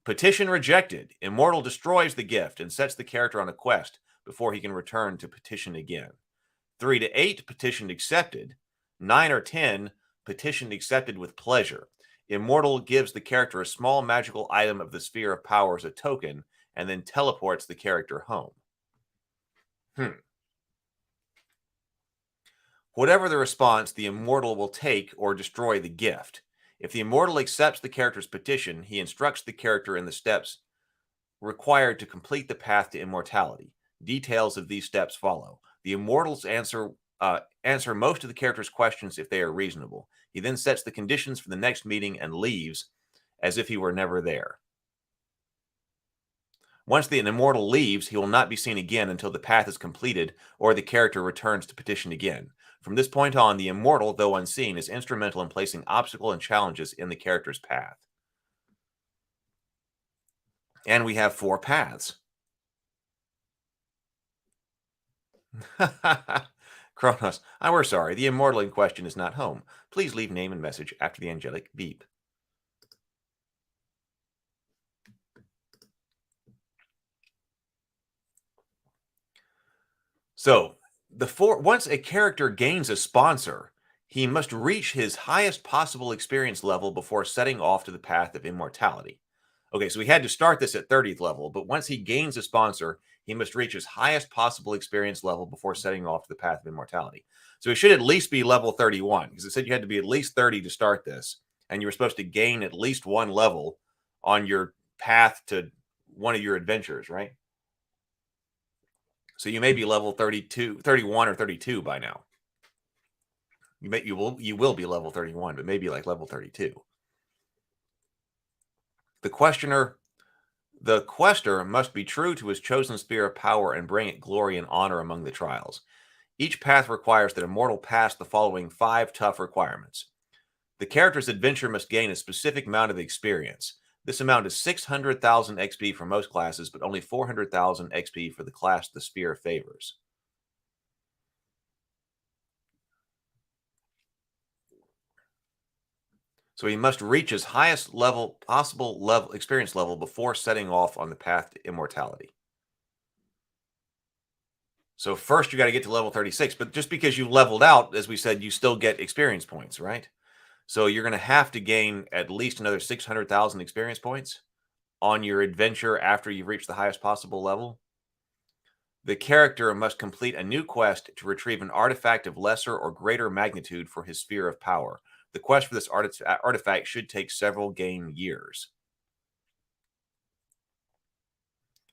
petition rejected. Immortal destroys the gift and sets the character on a quest before he can return to petition again. 3 to 8, petition accepted. 9 or 10, petition accepted with pleasure. Immortal gives the character a small magical item of the sphere of power as a token and then teleports the character home. Whatever the response, the immortal will take or destroy the gift. If the immortal accepts the character's petition, he instructs the character in the steps required to complete the path to immortality. Details of these steps follow. The immortals answer most of the character's questions if they are reasonable. He then sets the conditions for the next meeting and leaves as if he were never there. Once the immortal leaves, he will not be seen again until the path is completed or the character returns to petition again. From this point on, the immortal, though unseen, is instrumental in placing obstacles and challenges in the character's path. And we have 4 paths. Kronos, we're sorry. The immortal in question is not home. Please leave name and message after the angelic beep. So, once a character gains a sponsor, he must reach his highest possible experience level before setting off to the path of immortality. Okay, so we had to start this at 30th level, but once he gains a sponsor, he must reach his highest possible experience level before setting off to the path of immortality. So he should at least be level 31, because it said you had to be at least 30 to start this, and you were supposed to gain at least 1 level on your path to one of your adventures, right? So you may be level 32, 31 or 32 by now. You will be level 31, but maybe like level 32. The quester must be true to his chosen sphere of power and bring it glory and honor among the trials. Each path requires that immortal pass the following 5 tough requirements. The character's adventure must gain a specific amount of experience. This amount is 600,000 XP for most classes, but only 400,000 XP for the class the sphere favors. So he must reach his highest possible experience level before setting off on the path to immortality. So first you got to get to level 36, but just because you leveled out, as we said, you still get experience points, right? So you're going to have to gain at least another 600,000 experience points on your adventure after you've reached the highest possible level. The character must complete a new quest to retrieve an artifact of lesser or greater magnitude for his sphere of power. The quest for this artifact should take several game years.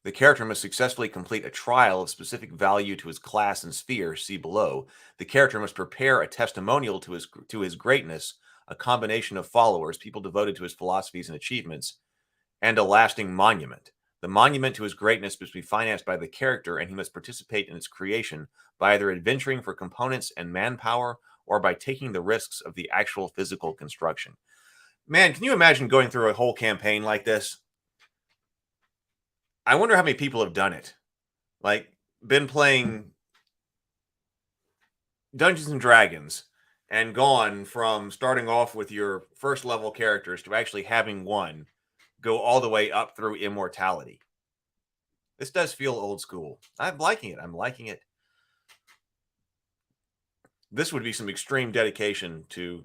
The character must successfully complete a trial of specific value to his class and sphere, see below. The character must prepare a testimonial to his greatness, a combination of followers, people devoted to his philosophies and achievements, and a lasting monument. The monument to his greatness must be financed by the character, and he must participate in its creation by either adventuring for components and manpower or by taking the risks of the actual physical construction. Man, can you imagine going through a whole campaign like this? I wonder how many people have done it. Like, been playing Dungeons and Dragons and gone from starting off with your first level characters to actually having one go all the way up through immortality. This does feel old school. I'm liking it. I'm liking it. This would be some extreme dedication to,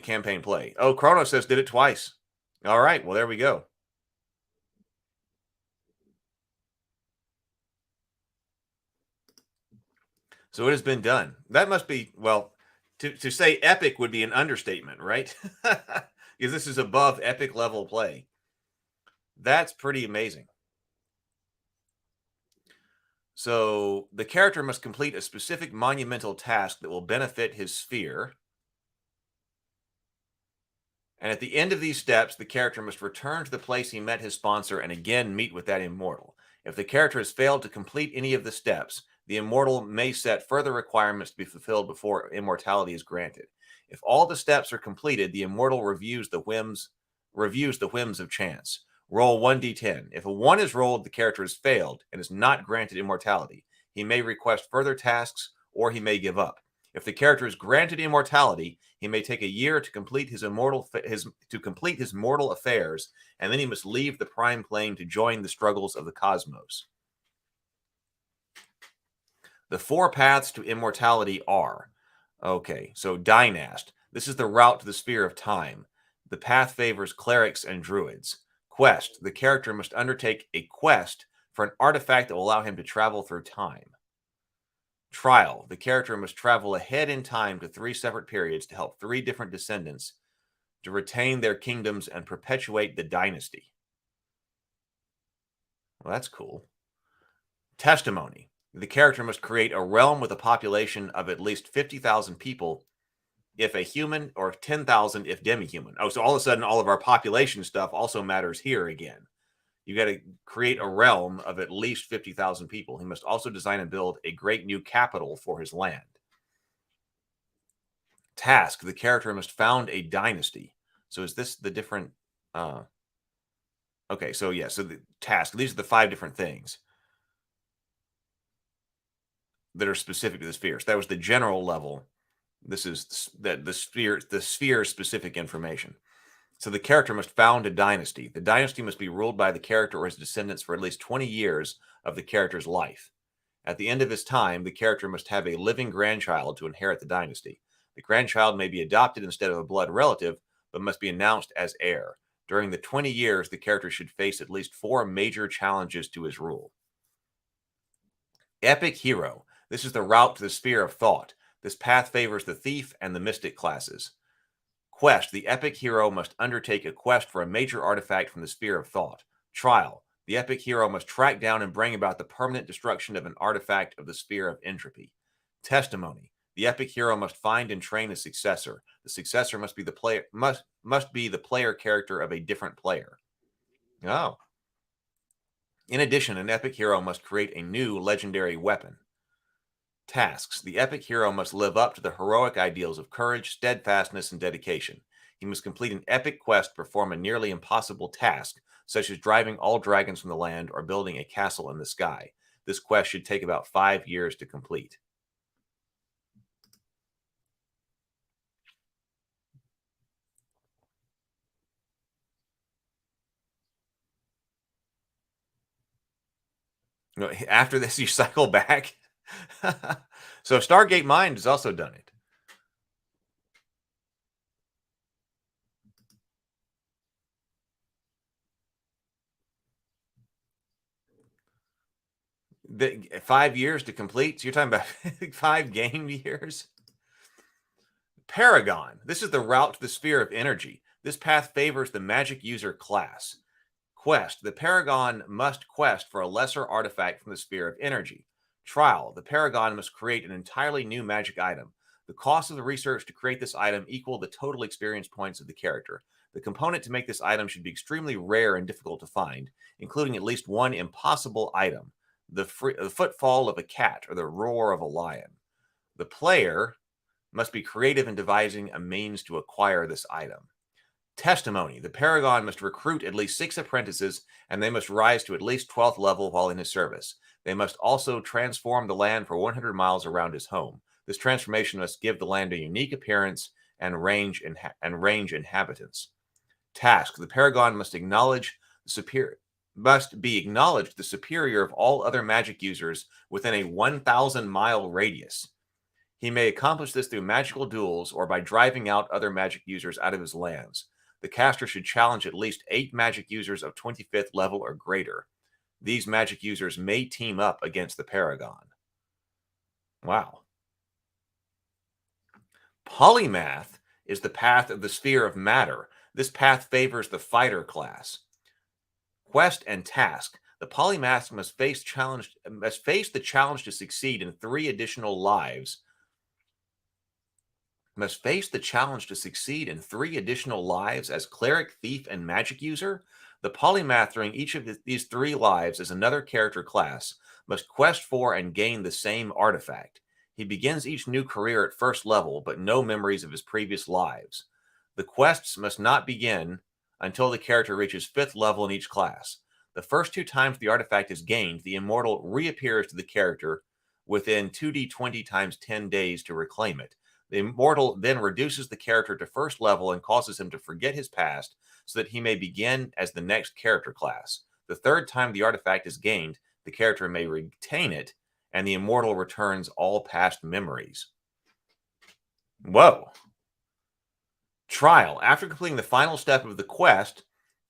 campaign play. Oh, Chrono says did it twice. All right. Well, there we go. So it has been done. That must be, well, to say epic would be an understatement, right? Because this is above epic level play. That's pretty amazing. So the character must complete a specific monumental task that will benefit his sphere. And at the end of these steps, the character must return to the place he met his sponsor and again meet with that immortal. If the character has failed to complete any of the steps, the immortal may set further requirements to be fulfilled before immortality is granted. If all the steps are completed, the immortal reviews the whims of chance. Roll 1d10. If a 1 is rolled, the character has failed and is not granted immortality. He may request further tasks or he may give up. If the character is granted immortality, he may take a year to complete his mortal affairs, and then he must leave the prime plane to join the struggles of the cosmos. The 4 paths to immortality are, okay, so Dynast. This is the route to the sphere of time. The path favors clerics and druids. Quest. The character must undertake a quest for an artifact that will allow him to travel through time. Trial. The character must travel ahead in time to 3 separate periods to help 3 different descendants to retain their kingdoms and perpetuate the dynasty. Well, that's cool. Testimony. The character must create a realm with a population of at least 50,000 people if a human, or 10,000 if demi-human. Oh, so all of a sudden, all of our population stuff also matters here again. You got to create a realm of at least 50,000 people. He must also design and build a great new capital for his land. Task. The character must found a dynasty. So is this the different... okay, so yeah, so the task. These are the 5 different things that are specific to the sphere. So that was the general level. This is the sphere specific information. So the character must found a dynasty. The dynasty must be ruled by the character or his descendants for at least 20 years of the character's life. At the end of his time, the character must have a living grandchild to inherit the dynasty. The grandchild may be adopted instead of a blood relative, but must be announced as heir. During the 20 years, the character should face at least 4 major challenges to his rule. Epic Hero. This is the route to the sphere of thought. This path favors the thief and the mystic classes. Quest. The epic hero must undertake a quest for a major artifact from the sphere of thought. Trial. The epic hero must track down and bring about the permanent destruction of an artifact of the sphere of entropy. Testimony. The epic hero must find and train a successor. The successor must be the player character of a different player. Oh. In addition, an epic hero must create a new legendary weapon. Tasks. The epic hero must live up to the heroic ideals of courage, steadfastness, and dedication. He must complete an epic quest to perform a nearly impossible task, such as driving all dragons from the land or building a castle in the sky. This quest should take about 5 years to complete. After this, you cycle back. So Stargate Mind has also done it. The 5 years to complete. So you're talking about 5 game years. Paragon. This is the route to the sphere of energy. This path favors the magic user class. Quest. The Paragon must quest for a lesser artifact from the sphere of energy. Trial. The Paragon must create an entirely new magic item. The cost of the research to create this item equal the total experience points of the character. The component to make this item should be extremely rare and difficult to find, including at least one impossible item. The footfall of a cat or the roar of a lion. The player must be creative in devising a means to acquire this item. Testimony. The Paragon must recruit at least 6 apprentices, and they must rise to at least 12th level while in his service. They must also transform the land for 100 miles around his home. This transformation must give the land a unique appearance and range inhabitants. Task. The Paragon must be acknowledged the superior of all other magic users within a 1,000-mile radius. He may accomplish this through magical duels or by driving out other magic users out of his lands. The caster should challenge at least 8 magic users of 25th level or greater. These magic users may team up against the Paragon. Wow. Polymath is the path of the sphere of matter. This path favors the fighter class. Quest and task. The polymath must face the challenge to succeed in 3 additional lives. Must face the challenge to succeed in 3 additional lives as cleric, thief, and magic user. The polymath during each of these 3 lives as another character class must quest for and gain the same artifact. He begins each new career at 1st level, but no memories of his previous lives. The quests must not begin until the character reaches 5th level in each class. The first 2 times the artifact is gained, the immortal reappears to the character within 2d20 times 10 days to reclaim it. The immortal then reduces the character to 1st level and causes him to forget his past so that he may begin as the next character class. The 3rd time the artifact is gained, the character may retain it, and the immortal returns all past memories. Whoa. Trial. After completing the final step of the quest,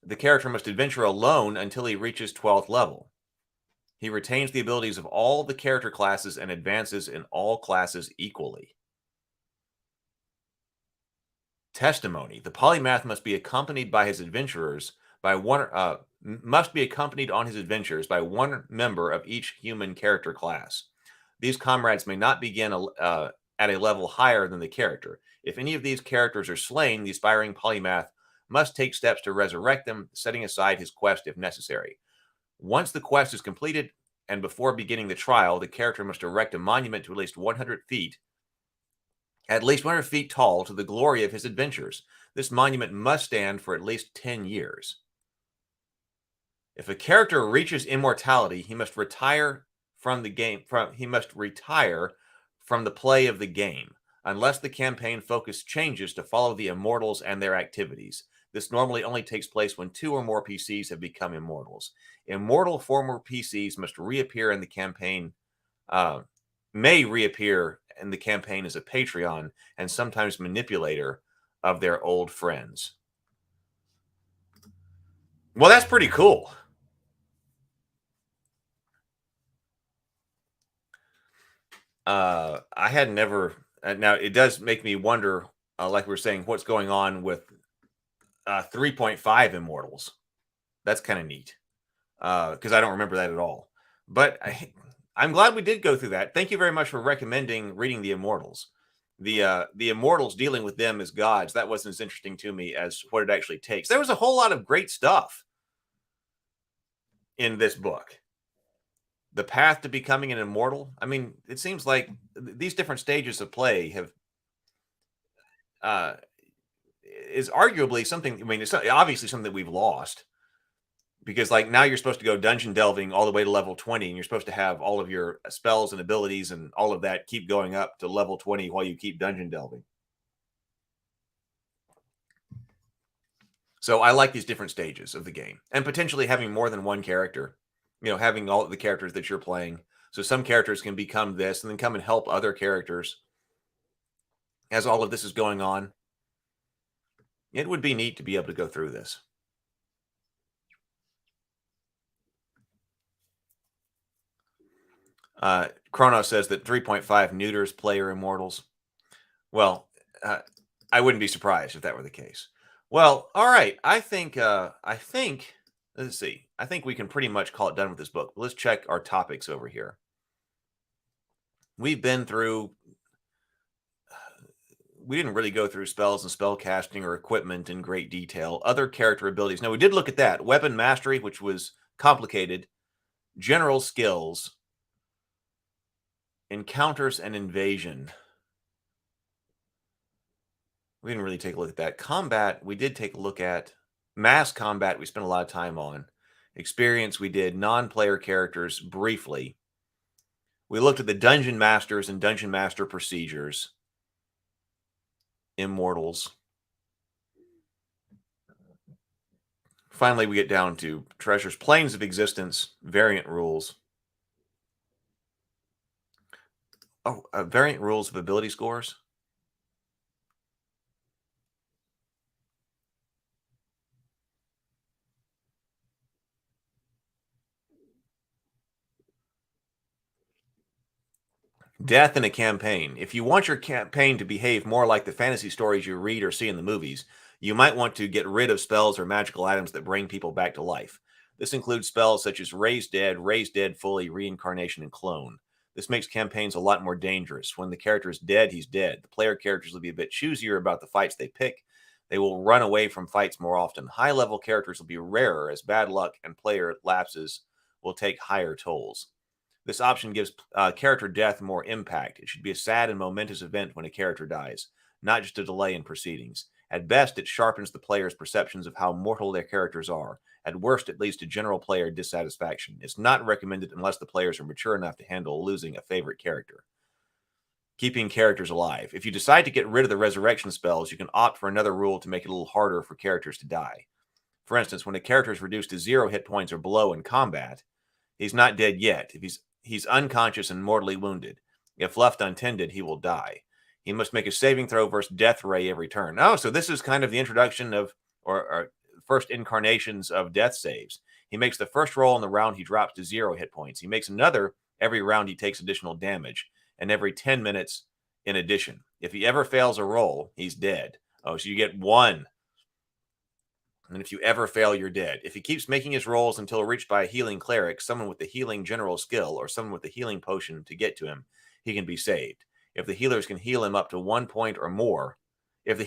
the character must adventure alone until he reaches 12th level. He retains the abilities of all the character classes and advances in all classes equally. Testimony. The polymath must be accompanied by his adventurers must be accompanied on his adventures by 1 member of each human character class. These comrades may not begin at a level higher than the character. If any of these characters are slain, the aspiring polymath must take steps to resurrect them, setting aside his quest if necessary. Once the quest is completed and before beginning the trial, the character must erect a monument to at least 100 feet tall to the glory of his adventures. This monument must stand for at least 10 years. If a character reaches immortality, he must retire from the play of the game, unless the campaign focus changes to follow the immortals and their activities. This normally only takes place when 2 or more PCs have become immortals. Immortal former PCs must reappear in the campaign, may reappear in the campaign as a Patreon and sometimes manipulator of their old friends. Well, that's pretty cool. I had never. Now it does make me wonder, like we were saying, what's going on with 3.5 Immortals. That's kind of neat because I don't remember that at all. But I'm glad we did go through that. Thank you very much for recommending reading the Immortals. The Immortals, dealing with them as gods, that wasn't as interesting to me as what it actually takes. There was a whole lot of great stuff in this book. The path to becoming an immortal. I mean, it seems like these different stages of play have is arguably something. I mean, it's obviously something that we've lost because, like, now you're supposed to go dungeon delving all the way to level 20, and you're supposed to have all of your spells and abilities and all of that keep going up to level 20 while you keep dungeon delving. So I like these different stages of the game, and potentially having more than one character. Having all of the characters that you're playing. So some characters can become this and then come and help other characters as all of this is going on. It would be neat to be able to go through this. Chrono says that 3.5 neuters player immortals. Well, I wouldn't be surprised if that were the case. Well, all right. I think, let's see. I think we can pretty much call it done with this book. Let's check our topics over here. We've been through, we didn't really go through spells and spell casting or equipment in great detail. Other character abilities. Now, we did look at that. Weapon mastery, which was complicated. General skills. Encounters and invasion. We didn't really take a look at that. Combat, we did take a look at. Mass combat, we spent a lot of time on. Experience, we did. Non-player characters, briefly. We looked at the Dungeon Masters and Dungeon Master procedures. Immortals. Finally, we get down to treasures, planes of existence, variant rules. Oh, variant rules of ability scores. Death in a campaign. If you want your campaign to behave more like the fantasy stories you read or see in the movies, you might want to get rid of spells or magical items that bring people back to life. This includes spells such as Raise Dead Fully, Reincarnation, and Clone. This makes campaigns a lot more dangerous. When the character is dead, he's dead. The player characters will be a bit choosier about the fights they pick. They will run away from fights more often. High-level characters will be rarer as bad luck and player lapses will take higher tolls. This option gives character death more impact. It should be a sad and momentous event when a character dies, not just a delay in proceedings. At best, it sharpens the player's perceptions of how mortal their characters are. At worst, it leads to general player dissatisfaction. It's not recommended unless the players are mature enough to handle losing a favorite character. Keeping characters alive. If you decide to get rid of the resurrection spells, you can opt for another rule to make it a little harder for characters to die. For instance, when a character is reduced to 0 hit points or below in combat, he's not dead yet. If he's unconscious and mortally wounded. If left untended, he will die. He must make a saving throw versus death ray every turn. Oh, so this is kind of the introduction of, or first incarnations of death saves. He makes the first roll in the round, he drops to 0 hit points. He makes another every round he takes additional damage, and every 10 minutes in addition. If he ever fails a roll, he's dead. Oh, so you get 1. And if you ever fail, you're dead. If he keeps making his rolls until reached by a healing cleric, someone with the healing general skill, or someone with the healing potion to get to him, he can be saved. If the healers can heal him up to 1 point or more, or the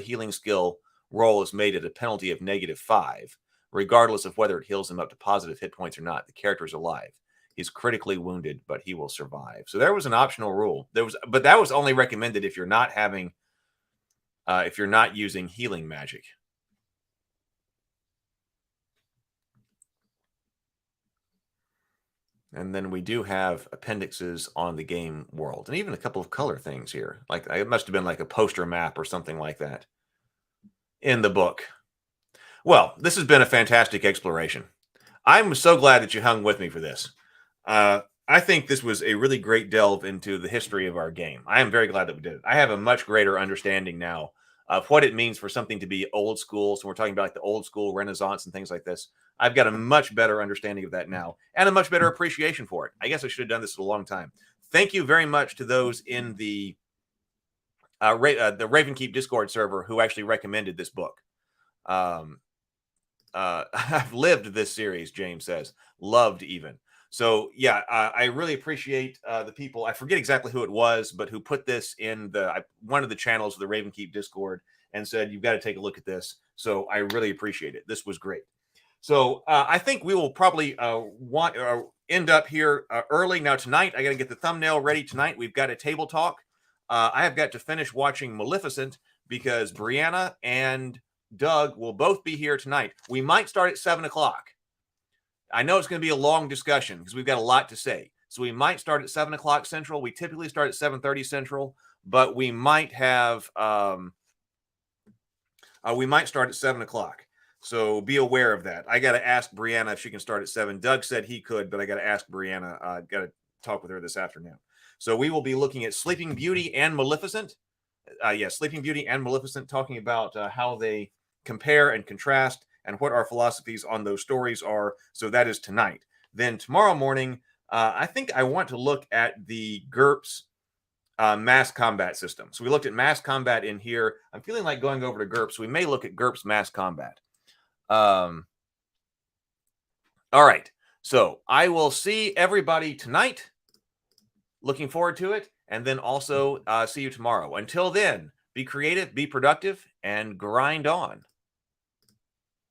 healing skill roll is made at a penalty of -5, regardless of whether it heals him up to positive hit points or not, the character is alive. He's critically wounded, but he will survive. So there was an optional rule. But that was only recommended if you're not having. If you're not using healing magic. And then we do have appendixes on the game world, and even a couple of color things here. Like it must have been like a poster map or something like that in the book. Well, this has been a fantastic exploration. I'm so glad that you hung with me for this. I think this was a really great delve into the history of our game. I am very glad that we did it. I have a much greater understanding now of what it means for something to be old school. So we're talking about like the old school Renaissance and things like this. I've got a much better understanding of that now and a much better appreciation for it. I guess I should have done this a long time. Thank you very much to those in the Ravenkeep Discord server who actually recommended this book. I've lived this series, James says. Loved even. So, yeah, I really appreciate the people. I forget exactly who it was, but who put this in one of the channels of the Ravenkeep Discord and said, you've got to take a look at this. So I really appreciate it. This was great. So I think we will probably end up here early. Now, tonight, I got to get the thumbnail ready tonight. We've got a table talk. I have got to finish watching Maleficent because Brianna and Doug will both be here tonight. We might start at 7 o'clock. I know it's going to be a long discussion because we've got a lot to say. So we might start at 7 o'clock Central. We typically start at 7:30 Central, but we might have we might start at 7 o'clock. So be aware of that. I got to ask Brianna if she can start at 7. Doug said he could, but I got to ask Brianna. Got to talk with her this afternoon. So we will be looking at Sleeping Beauty and Maleficent. Sleeping Beauty and Maleficent, talking about how they compare and contrast and what our philosophies on those stories are. So that is tonight. Then tomorrow morning, I think I want to look at the GURPS mass combat system. So we looked at mass combat in here. I'm feeling like going over to GURPS. We may look at GURPS mass combat. All right. So I will see everybody tonight. Looking forward to it. And then also see you tomorrow. Until then, be creative, be productive, and grind on.